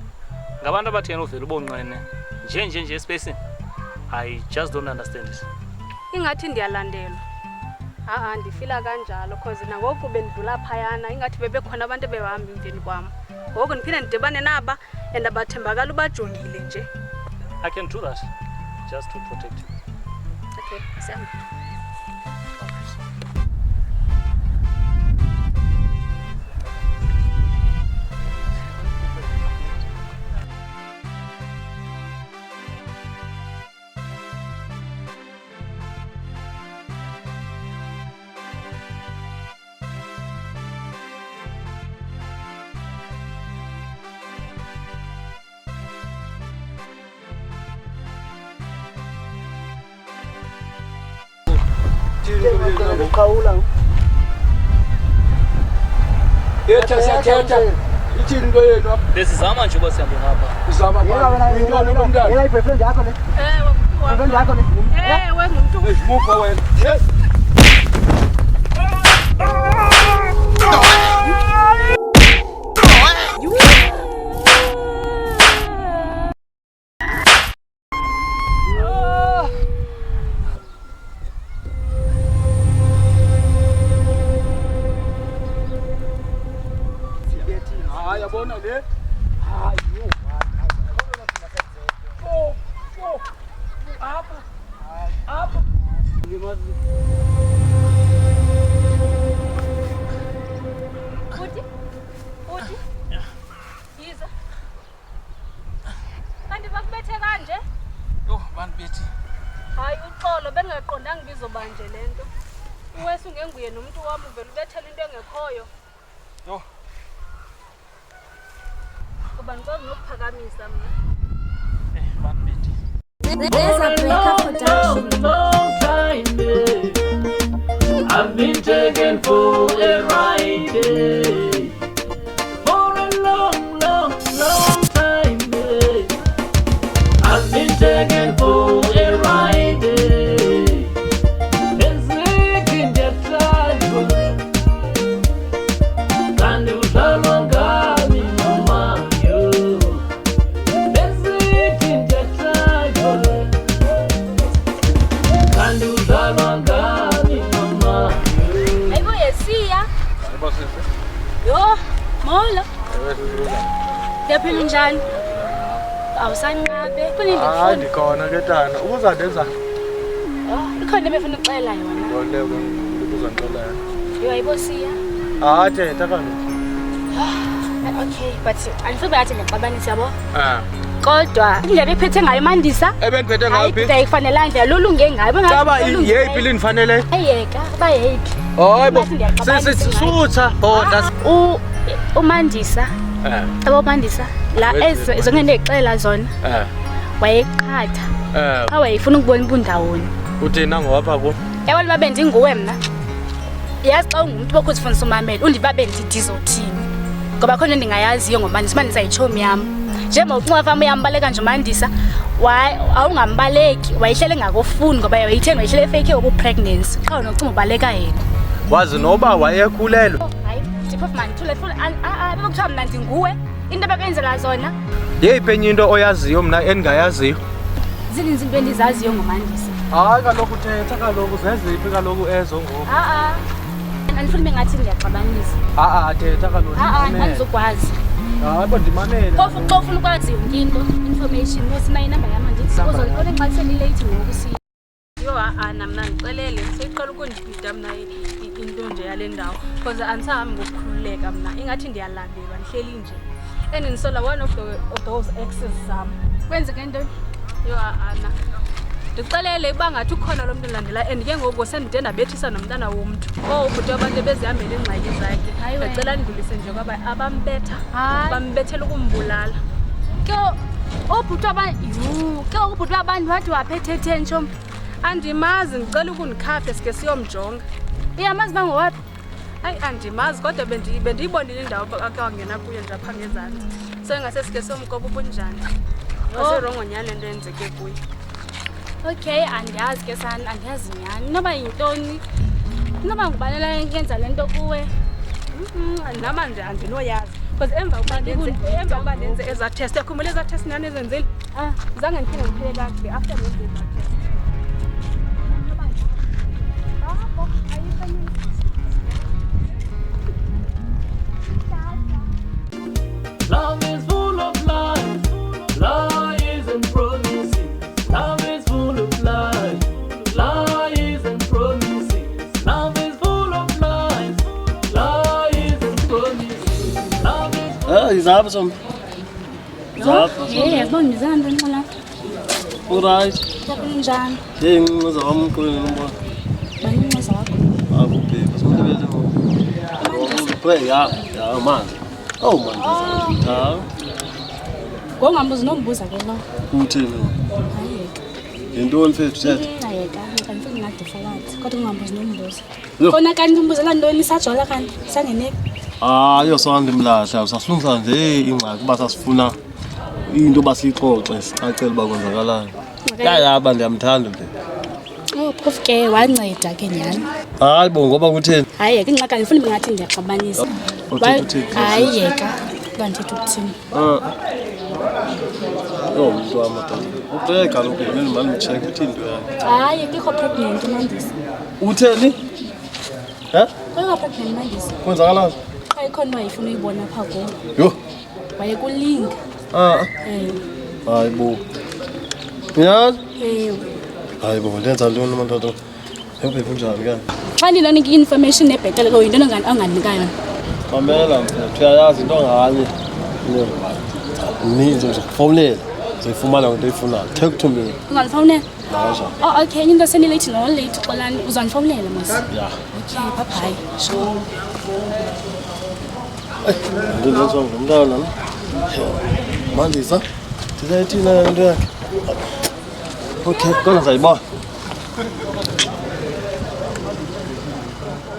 ngabantu abathena uvela ubonqene nje espacing. I just don't understand it. Ingathi ndiyalandelwa. Ndifila kanjalo cause nangoku bendidlula phayana ingathi bebekhona abantu ebehamba emveni kwam. Ngoku ndiphinde ndidibane naba and abathembakala ubajongile nje. I can do that just to protect you. Okay, Sam. Besizama nje ukuthi sihambe ngapha. Uzama ngapha. Yena i-boyfriend yakho le. Boyfriend yakho le. Ngumuntu. Mupha wena. Yes. Yabona le. Hayo. Apa. Ngimazi. Uthi. Yiza. Kanti bakubethe kanje? Yo, bantu bethi. Hayi uxolo bengaqondanga bizobanje lento. Uwese ungenguye nomuntu wami uvela ubethela into engekhoyo. Yo. Kuba ngikwazi nokuphakamisa mina. Bantu bethi. There's a breakup production. Long time, I've been taken for a ride. For a long time, I've been taken for a ride. It's in the time, and it was a long time, mama. Yo, Mola. Yaphila njani? Awusanqabe. Kunini Hayi ndikhona ke tana. Ubuzandenza. Ikhona befuna uxela yona. Ngoleko ubuzanixela yona. Yo ayibosiya. Thetha kani. Okay, but angisobe athi ngixabanisa yabo. Kodwa indlela ephethe ngayo Mandisa. Ebengiphethe ngayo phi? Hayi kufanele ndlela lolunge ngayo. Caba yeyiphi linifanele? Eyeka, bayiphi. Hayibo. Sisutha boda. uMandisa abomandisa la ezongene ixela zona wayeqhatha awayifuna ukubona ibundawoni uthina ngowapha ko yabona babe ndinguwe mina yazi xa ungumuntu bokuzifundisa umamela undibabe ndidizothini ngoba khona ndingayaziyo ngomandisa Mandisa yichomi yami njengoba ucinga fama uyambaleka nje uMandisa awungambaleki wayihlele ngakofuni ngoba wayitheni wayihlele fake obu pregnancy qha nokucinga ubaleka yena wazi noba wayekhulelwe Pop man thule bekuthiwa mna ndinguwe into bekenzela zona yeyiphi enye into oyaziyo mna endingayaziyo zininzi into endizaziyo ngoMandisa hayi kaloku thetha kaloku zeziphi kaloku ezo ngoku andifuni bengathi ndiyaxabanisa thetha kaloku andizokwazi hayi bo ndimamele phofu xa ufuna ukwazi yonke into information usinayo inamba yam uzolifona xa senilate ngoku siya yo mna ndixelele seyiqala ukundibhida mna into nje yale ndawo because andisahambi ngokukhululeka mna ingathi ndiyalandelwa ndihleli nje endisola one of those exes zam kwenzeke ntoni yo ndixelele uba ngathi ukhona lo mntu ndilandela and ke ngoku sendide ndabethisa nomntana womntu ubhuti wabantu bezihambela iingxaki zakhe ndicela ndidlulise nje kwaba abambetha bambethela ukumbulala ke ubhuti wabantu wathi waphethe ntsho andimazi ngicela ukundikhaphe sike siyomjonga iyamazi bangowaphi hayi andimazi kodwa bendiyibonile indawo akhe wangena kuyo nje apha ngezantsi so ingase sike somkoba ubunjani waserongo nyani lento yenzeke kuyo okay andiyazi ke sana andiyazi nyani noba yintoni noba ngubanela yenza le nto kuwe nama nje andinoyazi because emva ukuba ndenze eza test yakhumule eza test nani ezenzile zange ndiphinde ndiphile kakuhle after ndenze eza test Izapha som. Izapha. Yabona izandla nqola. Alright. Yakunjani? Ngiza wamqwini nombona. Bani zakho? Akubheka somlebele ngo. Ya manje. Oh man. Ha. Ngongambuzi nombuza ke lo. Uthini? Ayeka. Yintoni mfethu thetha? Ayeka, kanti ngingade phakathi. Kodwa ngongambuzi nombuza. Khona kanti umbuzela ntoni sajola kanti sangeneke? Hayi sonke imlahla usasilungisa nje ingxaki kuba sasifuna into basixoxe sicacela uba kwenzakalayo. Yaba ndiyamthanda mfethu. Oh phofu ke wanceda ke nyani. Hayi bo ngoba kutheni? Hayi ke ingxaka ngifuna bengathi ndiyaxabanisa. Hayi yeka bandithetha ukuthini. Yo mntu wami tata. Ubeka lokho yini manje ucheck uthini into yakhe. Hayi kikho pregnant mandisi. Utheni? Kikho pregnant mandisi. Kwenzakalayo? Hayi khona wayifuna uyibona pha kuwo. Yo. Wayekulinga. Hayi bo. Yazi? Hayi bo ndenza ntoni mntwana? Yebo kunjani ke? Xa ndinonika i-information ebhetele ko yinto ongandinika yona. Mamela mfethu uyayazi into nganye. Ninzo ngifowunela. Zifumana into eyifunayo. Take to me. Ungandifowunela? Naja. Oh okay, into senilate no late xolani uzandifowunela mos. Yeah. Okay, bye bye. Sure. Ndinezwa ngomntana. Mandisa. Sizayithina into yakhe. Okay, kona sayibona.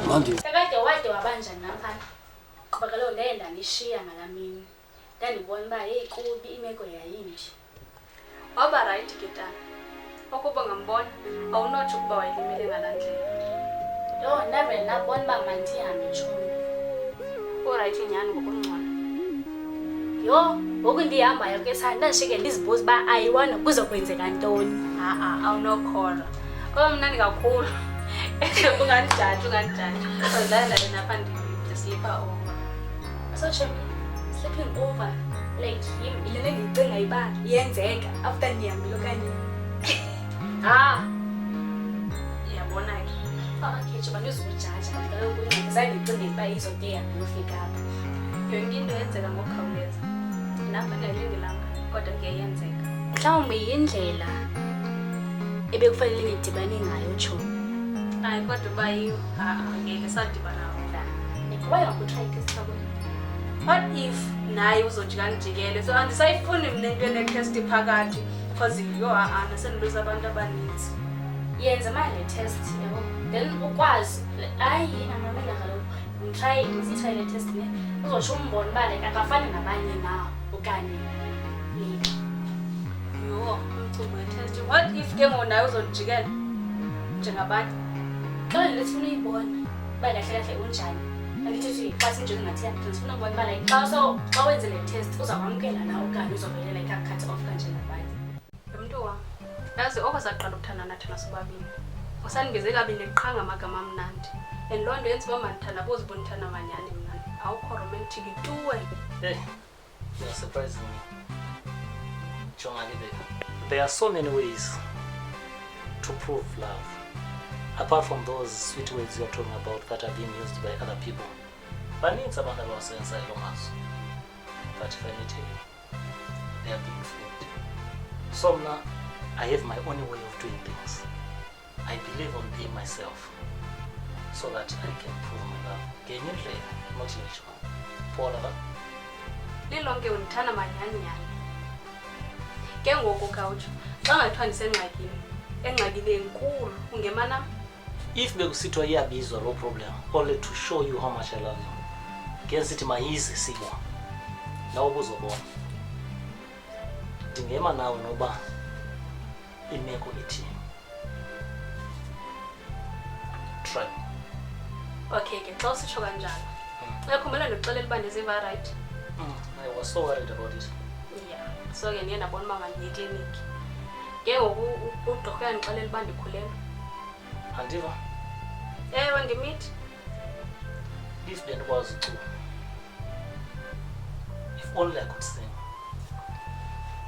Mandisa. Kakade wade wabanjani namphana? Ngoba kaloku ndaye ndanishiya ngalamini. Ndandibona uba yeyi kubi imeko yayimbi. Waba right ke tana. Ukuba ngambona awunotsho ukuba wayelimele ngalaa ndlela. Yho ndavele ndabona uba mandihambe tshomi. Urayithi nyhani ngokungcono. Yho ngoku ndihambayo ke sana ndandishike ndizibuza uba ayiwani kuzokwenzeka ntoni. Awunokhora. Kodwa mnandi kakhulu. Ungandijaji. Ndandale napha ndisipha over. So Chemi, sleeping over like him ilele ndicinga iba yenzeka after ndihambile okanye. Yabona ke. Okay, njengoba ndizokujaja kaloku zandicinga uba izode yahamba yofika apha. Yonke into yenzeka ngokukhawuleza. Napha ndingalindelanga kodwa kuyenzeka. Mhlawumbi yindlela ebekufanele nidibane ngayo tshomi. Hayi kodwa uba yiyo ngeke sadibana ngala. Ngoba yakutry ke sisabona. What if naye uzojika njikele? So andisayifuni mna into enetest phakathi because nasendiluza abantu abaninzi. Yenza manje test yabo. Then ukwazi hayi namamela kaloku ngitry le test ne uzosho umbona uba like akafani nabanye na okanye Yho, umcubo wetest. What if ke ngoku naye uzojikela njengabantu? Xa ndifuna uyibona uba kahle unjani. Andithi xa sinjeni ngathi ndifuna ukubona uba like xa wenze le test uzawamkela na okanye uzovele like cut off kanje nabanye. Mntu wam, yazi oko saqala ukuthanda nathi nasobabini. Usandibize kabini qha ngamagama amnandi. And loo nto yenza uba mandithanda bozibona ndithanda amanyani mna. Awukho romantic tu wena. Hey, you're surprising me. Chongani, there are so many ways to prove love. Apart from those sweet words you're talking about that are being used by other people. But needs about our sense I long as. But if I need to, they are being fooled. So now I have my own way of doing things. I believe on being myself so that I can prove my love. Can you play? Not usual. For love. Lilonke undithanda manyanyana. Ke ngoku kawutsho xa ngathiwa engxakini enkulu ungemana. If bekusithwa iyabizwa lo problem only to show you how much I love you. Ke sithi mayize sibona. Nawo buzobona. Ndingema nawe noba imeko ithi. Try. Okay ke xa usitsho kanjalo. Uyakhumbula ndikuxelela uba ndiziva right? I was so worried about it. Yeah. So ke ndiye ndabona uba mandiye ekliniki. Ke ngoku ugqirha uyandixelela uba ndikhulelwe. Andiva? Ewe ndimithi. If that was true. If only I could sing.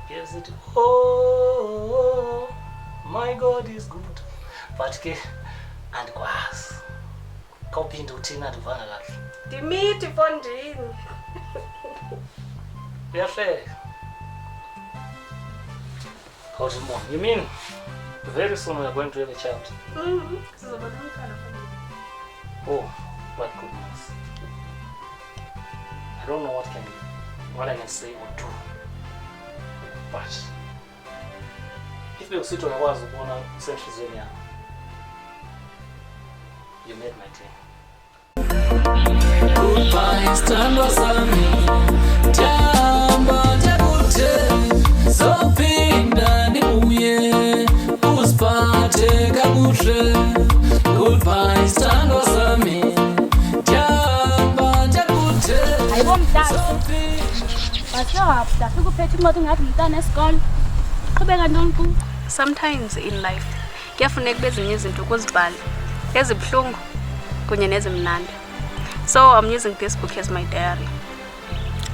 Yes it. Oh, my God is good. But ke andikwazi. Kawuphinde uthina ndivanga kahle. Ndimithi fondini. Uyahleka. How's your mom? You mean very soon we are going to have a child? Oh, what goodness. I don't know what I can say or do. But if you sit on a was born senhlizweni yami, you made my day. Goodbye, sithandwa sami. Jamba jakuthe zophinda nibuye usiphathe kakuhle. Goodbye, sithandwa sami. Jamba jakuthe. Hayibo mntase. Wasihapha sikuphethe incwadi ngathi umntana esikole. Qhubeka ntoni? Sometimes in life kuyafuneka kube ezinye izinto ukuzibhala ezibhlungu kunye nezimnandi. So I'm using this book as my diary.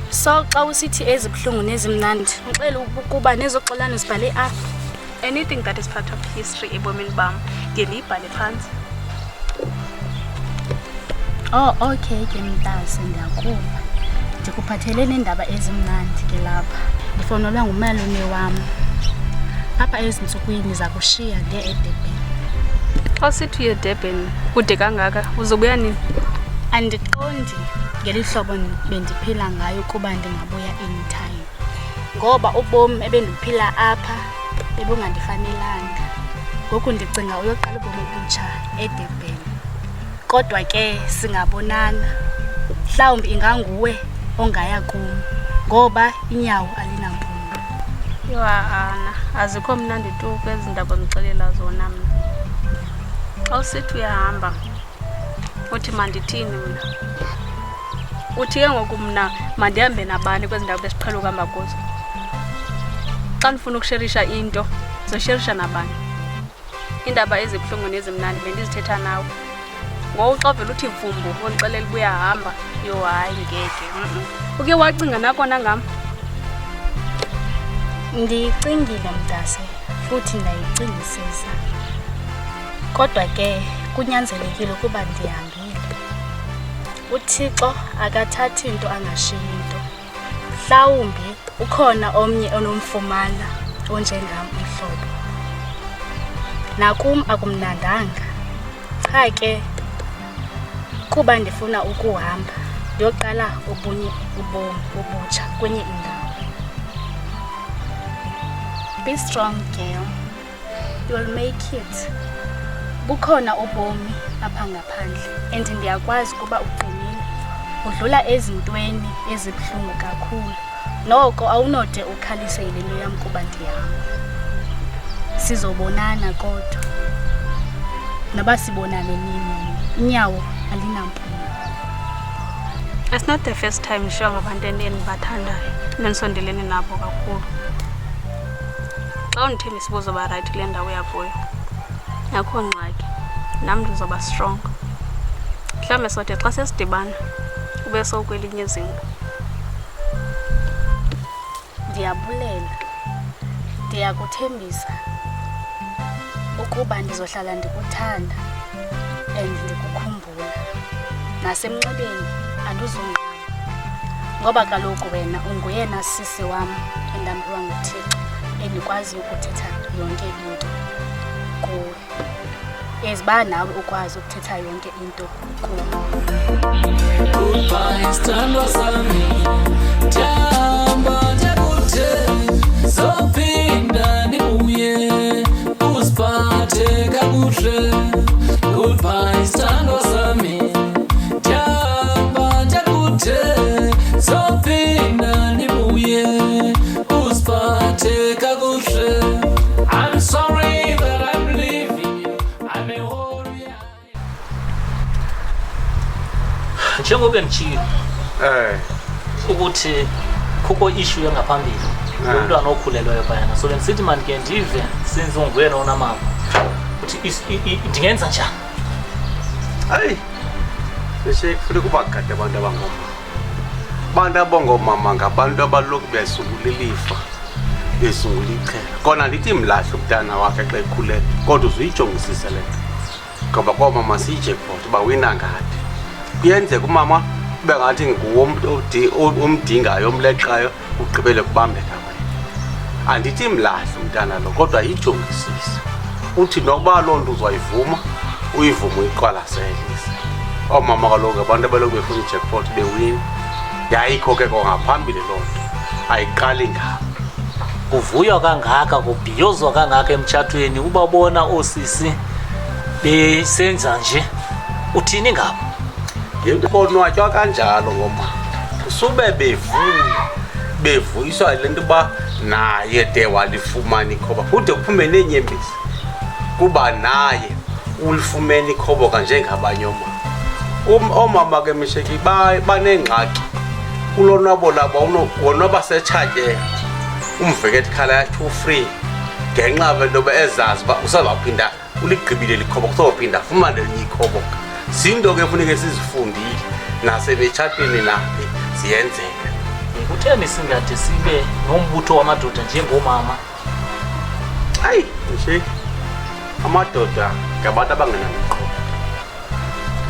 So xa usithi ezibhlungu nezimnandi uxela ukuba nezoxolana zibhale apha. Anything that is part of history ebomini bam ndiye ndiyibhale phantsi. Oh okay ke mntase ndiyakuva. Ndikuphathele neendaba ezimnandi ke lapha. Ndifonelwa ngumalume wam. Apha ezintsukwini zakushiya ndiye eDurban. Xa sithi uye eDurban kude kangaka uzobuya nini? Andiqondi ngeli hlobo bendiphila ngayo kuba ndingabuya anytime. Ngoba ubomi ebendiphila apha bebungandifanelanga. Ngoku ndicinga uyoqala ubomi obutsha eDurban. Kodwa ke singabonana. Mhlawumbi inganguwe ongaya kum ngoba inyawo alinampundu. Ana azikho mnandi tu kwezi ndaba ngixelela zona mna. Xa usithi uyahamba uthi mandithini mna? Uthi ke ngoku mna mandihambe nabani kwezi ndawo besiqhela ukuhamba kuzo? Xa ndifuna ukusherisha into zosherisha nabani? Indaba ezibhlungu nezimnandi bendizithetha nawe. Ngoku xa vele uthi vumbu undixelela uba uyahamba yo hayi ngeke. Uke wacinga nakona ngam? Ndicingile mntase futhi ndayicingisisa. Kodwa ke kunyanzelekile ukuba ndihambile. uThixo akathathi into angashiyi into. Mhlawumbi ukhona omnye onomfumana onjengam umhlobo. Nakum akumnandanga. Cha ke kuba ndifuna ukuhamba ndiyoqala obunye ubomi obutsha kwenye indawo. Be strong, girl. You'll make it. Bukhona ubomi apha ngaphandle and ndiyakwazi kuba uqinile. Udlula ezintweni ezibhlungu kakhulu. Noko awunode ukhalise ilelo yam kuba ndihamba. Sizobonana kodwa. Naba sibonane nini? Inyawo alinampundu. It's not the first time sure ngabantu endibathandayo nensondelene nabo kakhulu. Xa undithembisa uzoba right kule ndawo yakuyo akho ngxaki, nam ndizoba strong. Mhlawumbe sode xa sesidibana ube sowukwelinye izinga. Ndiyabulela. Ndiyakuthembisa ukuba ndizohlala ndikuthanda and ndikukhumbula. Nasemnxebeni andizongqaba ngoba kaloku wena unguyena sisi wam endambiwa nguThixo endikwazi ukuthetha yonke into kuwe. Eziba nawe ukwazi ukuthetha yonke into kuwe. Goodbye, sithandwa sami. Jamba jakuthe zophinda nibuye usiphathe kakuhle. Goodbye, sithandwa sami. Jamba jakuthe zophinda nibuye usiphathe kakuhle. I'm sorry that I'm leaving you. I'm a warrior. Njengoba ngitshilo ukuthi kukho issue yangaphambili umntwana okhulelweyo phayana, so bendisithi mandike ndive since unguyena onamama ukuthi ndingenza njani. Hayi bese kufuneka kubagade abantu abangomama. Abantu abangomama ngabantu abalokhu besungula ilifa besungula ichela. Kona ndithi mlahle umntana wakhe xa ekhulele kodwa uzuyijongisisa le nto ngoba komama siyijackpot bawina ngade. Kuyenzeka umama ube ngathi nguwo umdingayo omleqayo ugqibele kubambeka wena. Andithi mlahle umntana lo kodwa yijongisise. Uthi nokuba loo nto uzayivuma uyivume uyiqwalaselise. Oomama kaloku abantu abaloku befuna i-jackpot bewini. Yayikho ke kongaphambili loo nto ayiqali ngabo. Kuvuywa kangaka kubhiyozwa kangaka emtshatweni ubabona oosisi besenza nje uthini ngabo? Konwatywa kanjalo ngoma sube bevuyiswa le nto uba naye de walifumana ikhoba kude kuphume neenyembezi kuba naye ulifumene ikhoboka njengabanye oomama. Oomama ke misheki banengxaki kulonwabo labo wona basetshatyela umveketi khala yathi ufree ngenxa bento ezazi uba usazawuphinda uligqibile likhoboka uzawuphinda afumane elinye ikhoboka. Zinto ke funeke sizifundile nasebetshatweni naphi ziyenzeka. Kutheni singade sibe nombutho wamadoda njengomama? Hayi nje amadoda ngabantu abangenamiqondo.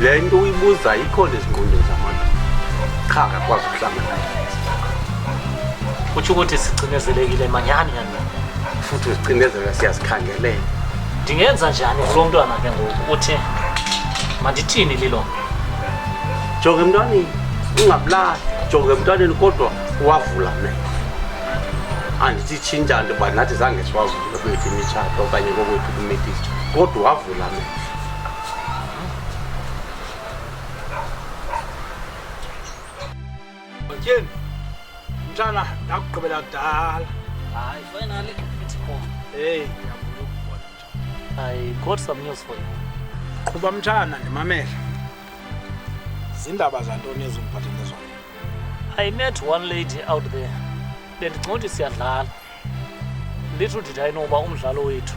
Le nto uyibuza ikhona ezingqondweni zamadoda qha akakwazi ukuhlangana nayo. Kutsho ukuthi sicinezelekile manyani futhi sicinezela siyazikhangelela. Ndingenza njani kulo mntwana ke ngoku uthi mandithini lilo? Jonga emntwaneni ungabulali, jonga emntwaneni kodwa wavula amehlo. Andithi tshintsha nto uba nathi zange siwavule kwethu imitshato okanye kokwethu kumitisi kodwa wavula amehlo. Batyeni mntana ndakugqibela kudala. Hayi finally it's home. Hey ngiyabona ukubona mntana. I got some news for you. Qhuba mntana ndimamele. Zindaba zantoni ezongiphathele zona? I met one lady out there. Bendicinga ukuthi siyadlala. Little did I know uba umdlalo wethu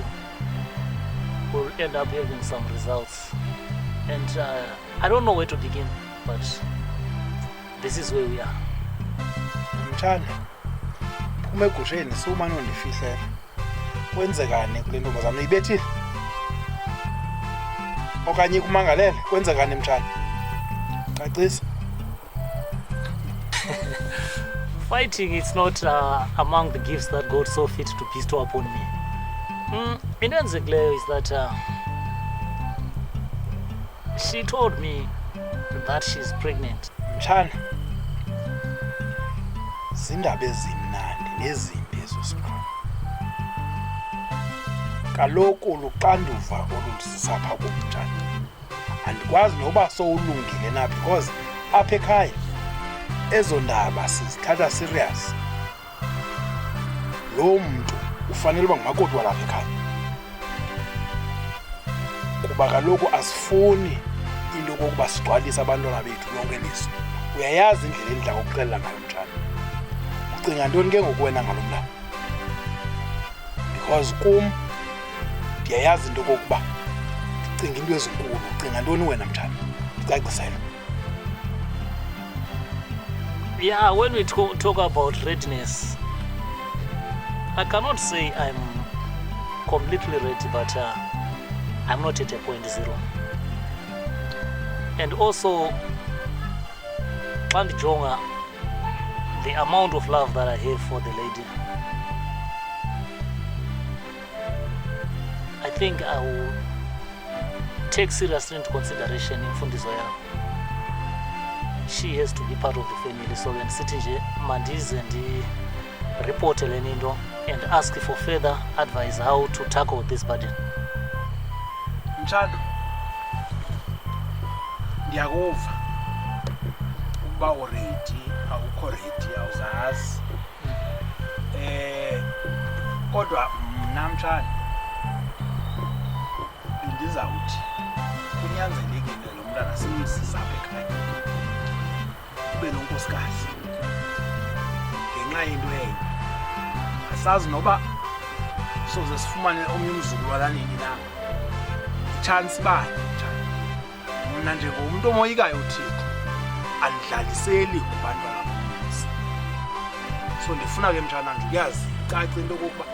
will end up having some results. And I don't know where to begin, but this is where we are. Mtshana, phume egusheni siwumane undifihlela. Kwenzekani kule ntombazana uyibethile? Okanye kumangalele kwenzekani mtshana? Cacisa. Fighting is not among the gifts that God saw fit to bestow upon me. Into enzekileyo is that she told me that she's pregnant. Mtshana, zindaba ezimnandi nezimbi ezosikho. Kaloku luxanduva oluzisa pha kumtshana. Andikwazi noba sowulungile na because apha ekhaya ezo ndaba sizithatha serious. Lo muntu ufanele uba ngumakoti walapha ekhaya. Kuba kaloku asifuni into kokuba sigcwalise abantwana bethu lonke liso. Uyayazi indlela endla kokuxelela ngayo mtshana. Ucinga ntoni ke ngokuwena ngalo mla? Because kum ndiyayazi into kokuba ndicinga into ezinkulu. Ucinga ntoni wena mtshana? Ndicacisele. Yeah, when we talk about readiness, I cannot say I'm completely ready, but I'm not at a point zero. And also, Jonga, the amount of love that I have for the lady, I think I will take seriously into consideration in Fundizo yam. She has to be part of the family, so when sitting here, Mandiz and report Elenindo and ask for further advice how to tackle this burden. Mtshana, ndiyakuva ukuba already awukho ready awuzazi. Kodwa mna mtshana bendizawuthi kunyanzelekile lo mntana simsisa apha ekhaya. Ube nonkosikazi ngenxa yento enye. Asazi noba soze sifumane omnye umzukulwana nini na. Chance bani mtshana. Mna njengomntu omoyikayo uThixo andidlaliseli kubantwana bomzi. So ndifuna ke mtshana nje uyazi caca into kokuba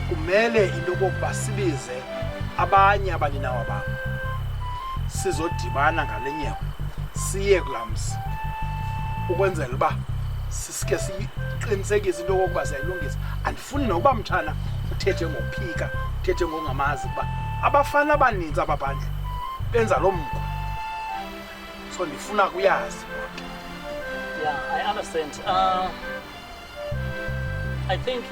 kumele into kokuba sibize abanye abaninawa babo. Sizodibana ngale nyewo siye kulamsi ukwenzela uba sisike siqinisekise into yokuba siyayilungisa. Andifuni nokuba mtshana uthethe ngophika, uthethe ngongamazi kuba abafana abaninzi abaphandle benza lo mkhwa. So ndifuna kuyazi. Yeah, I understand. I think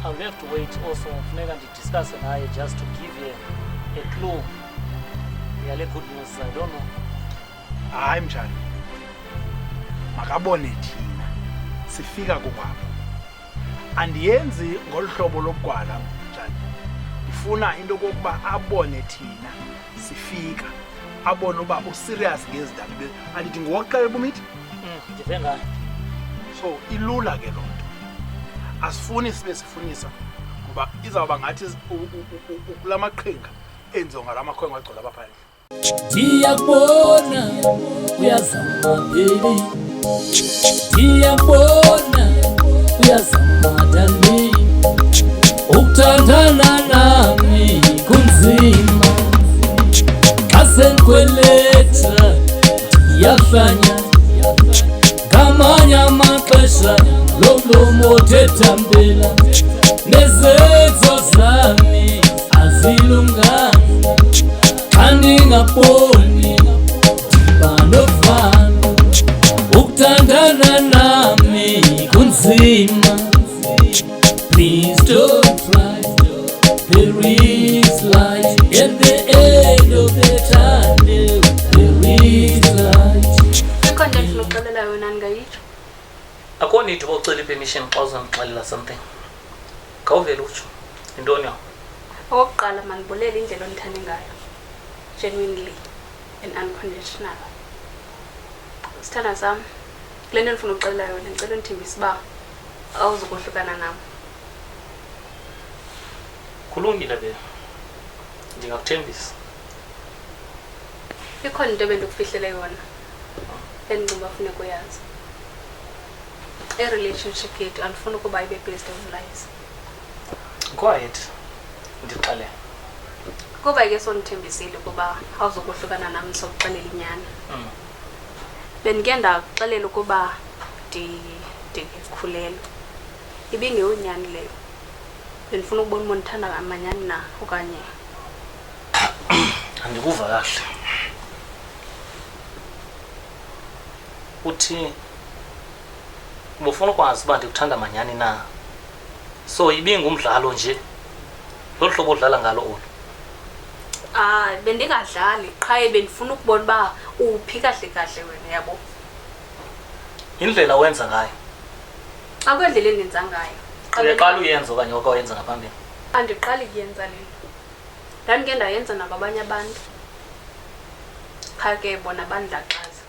I'll have to wait also funeka ndidiscusse naye just to give you a clue yale good news. I don't know. Hayi mtshana, makabone thina sifika kukwabo. Andiyenzi ngolu hlobo lobugwala mtshana. Ndifuna into kokuba abone thina sifika, abone uba userious ngezindaba. Andithi ngokuqala bumithi? Ndive ngayo. So ilula ke lonto. Asifuni sibe sifunisa ngoba izawuba ngathi kulamaqhinga enziwa ngalamakhwenga agcola abaphandle. Ndiyabona uyazama baby, ndiyabona uyazama darling, ukuthandana nami kunzima, asenkweleta ndiyahlanya, ngamanye amaxesha lo mlomo othetha mpela, nezenzo zami azilunganga, andingaboni banofana, ukuthandana nami kunzima, please don't try, there is light at the end of the tunnel, there is light. Ikhona into endinokuxelela yona ndingayitsho. Akho need ucela permission xa uzondixelela something. Khawuvele utsho intoni yakho? Okokuqala mandibulela indlela ondithande ngayo, genuinely and unconditional. Sithanda sam, kule nto ndifuna ukuxelela yona ndicela undithembise uba awuzukohlukana nam. Kulungile be, ndingakuthembisa. Ikhona into ebendikufihlele yona endicinga uba funeka uyazi. I-relationship yethu andifuna ukuba ibe based on lies. Go ahead, ndixelele. Kuba ke sondithembisile ukuba awuzukohlukana nam sokuxelela inyani. Bendike ndakuxelela ukuba ndikhulelwe. Ibingeyonyani leyo. Bendifuna ukubona uba ndithanda ngamanyani na okanye. Andikuva kahle. Uthi ubufuna ukwazi uba ndikuthanda manyani na. So ibingumdlalo nje. Lolu hlobo odlala ngalo olu. Bendingadlali qha bendifuna ukubona uba uphi kahle kahle wena yabo. Indlela wenza ngayo. Akwendlela endenza ngayo. Uqala uyenza okanye okwayenza ngaphambili. Andiqali kuyenza le nto. Ndandike ndayenza nabanye abantu. Qha ke bona bandlaxaza.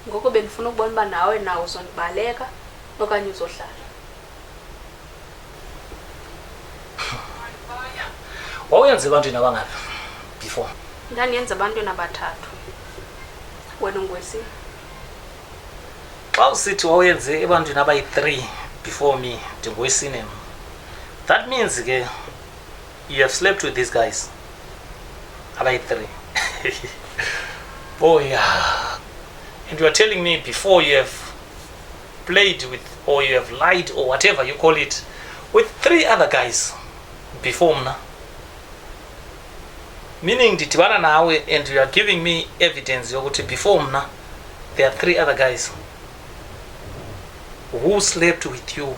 Ngoko bendifuna ukubona uba nawe nawo uzondibaleka okanye uzohlala. Wawuyenza ebantwini abangaphi before? Ndandiyenza abantwini abathathu. Wena ungwesini. Xa usithi wawuyenze ebantwini abayi-3 before me, ndingowesine. That means ke you have slept with these guys abayi-3. Oh yeah. And you are telling me before you have played with or you have lied or whatever you call it with 3 other guys before mna. Meaning ndidibana nawe and you are giving me evidence yokuthi before mna there are 3 other guys who slept with you.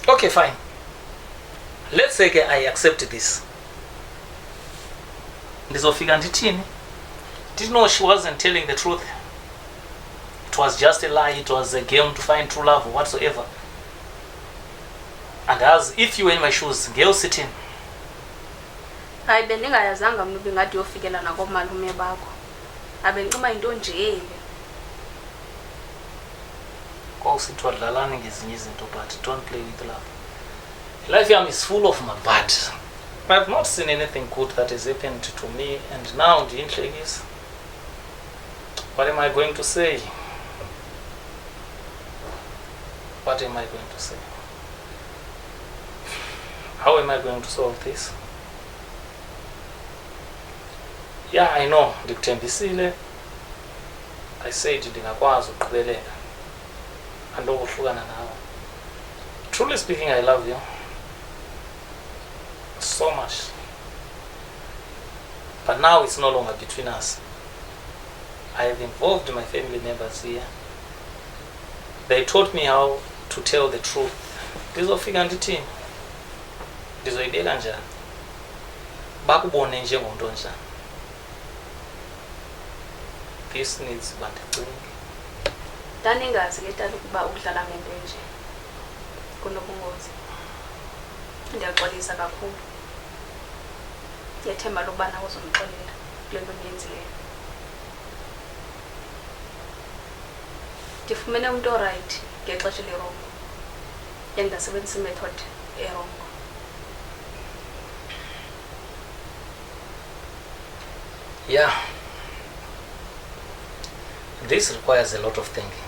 Okay, fine. Let's say I accept this. Ndizofika ndithini? Did know she wasn't telling the truth. It was just a lie. It was a game to find true love or whatsoever. And as if you were in my shoes, girl sitting. Hayi bendingayazanga mna ubingathi yofikela nakomalume bakho. Abencima into nje. Kwawusithi wadlalani ngezinye izinto, but don't play with love. Life yam is full of my bad. I have not seen anything good that has happened to me, and now ndiyinhlekisa. What am I going to say? What am I going to say? How am I going to solve this? Yeah, I know, ndikuthembisile, I said ndingakwazi ukuqhubeleka andokohlukana nawe. Truly speaking, I love you so much. But now it's no longer between us. I have involved my family members here. They taught me how to tell the truth. Ndizofika ndithini? Ndizoyibeka njani? Bakubone njengomntu onjani? This needs bandicinge. Ndaningazi ke tata ukuba udlala ngento nje kunobungozi. Ndiyaxolisa kakhulu. Ndiyathemba lokuba nawe uzondixolela kule nto niyenzileyo. Ndifumene umntu orayithi ngexesha elirongo endasebenzisa imethod erongo. Yeah. This requires a lot of thinking.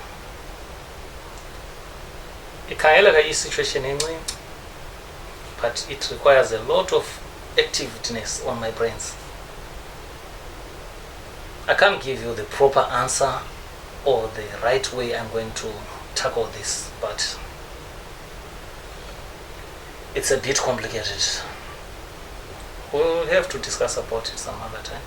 Ikhangela ka situation encinci, but it requires a lot of activeness on my brains. I can't give you the proper answer or the right way I'm going to tackle this, but it's a bit complicated. We'll have to discuss about it some other time.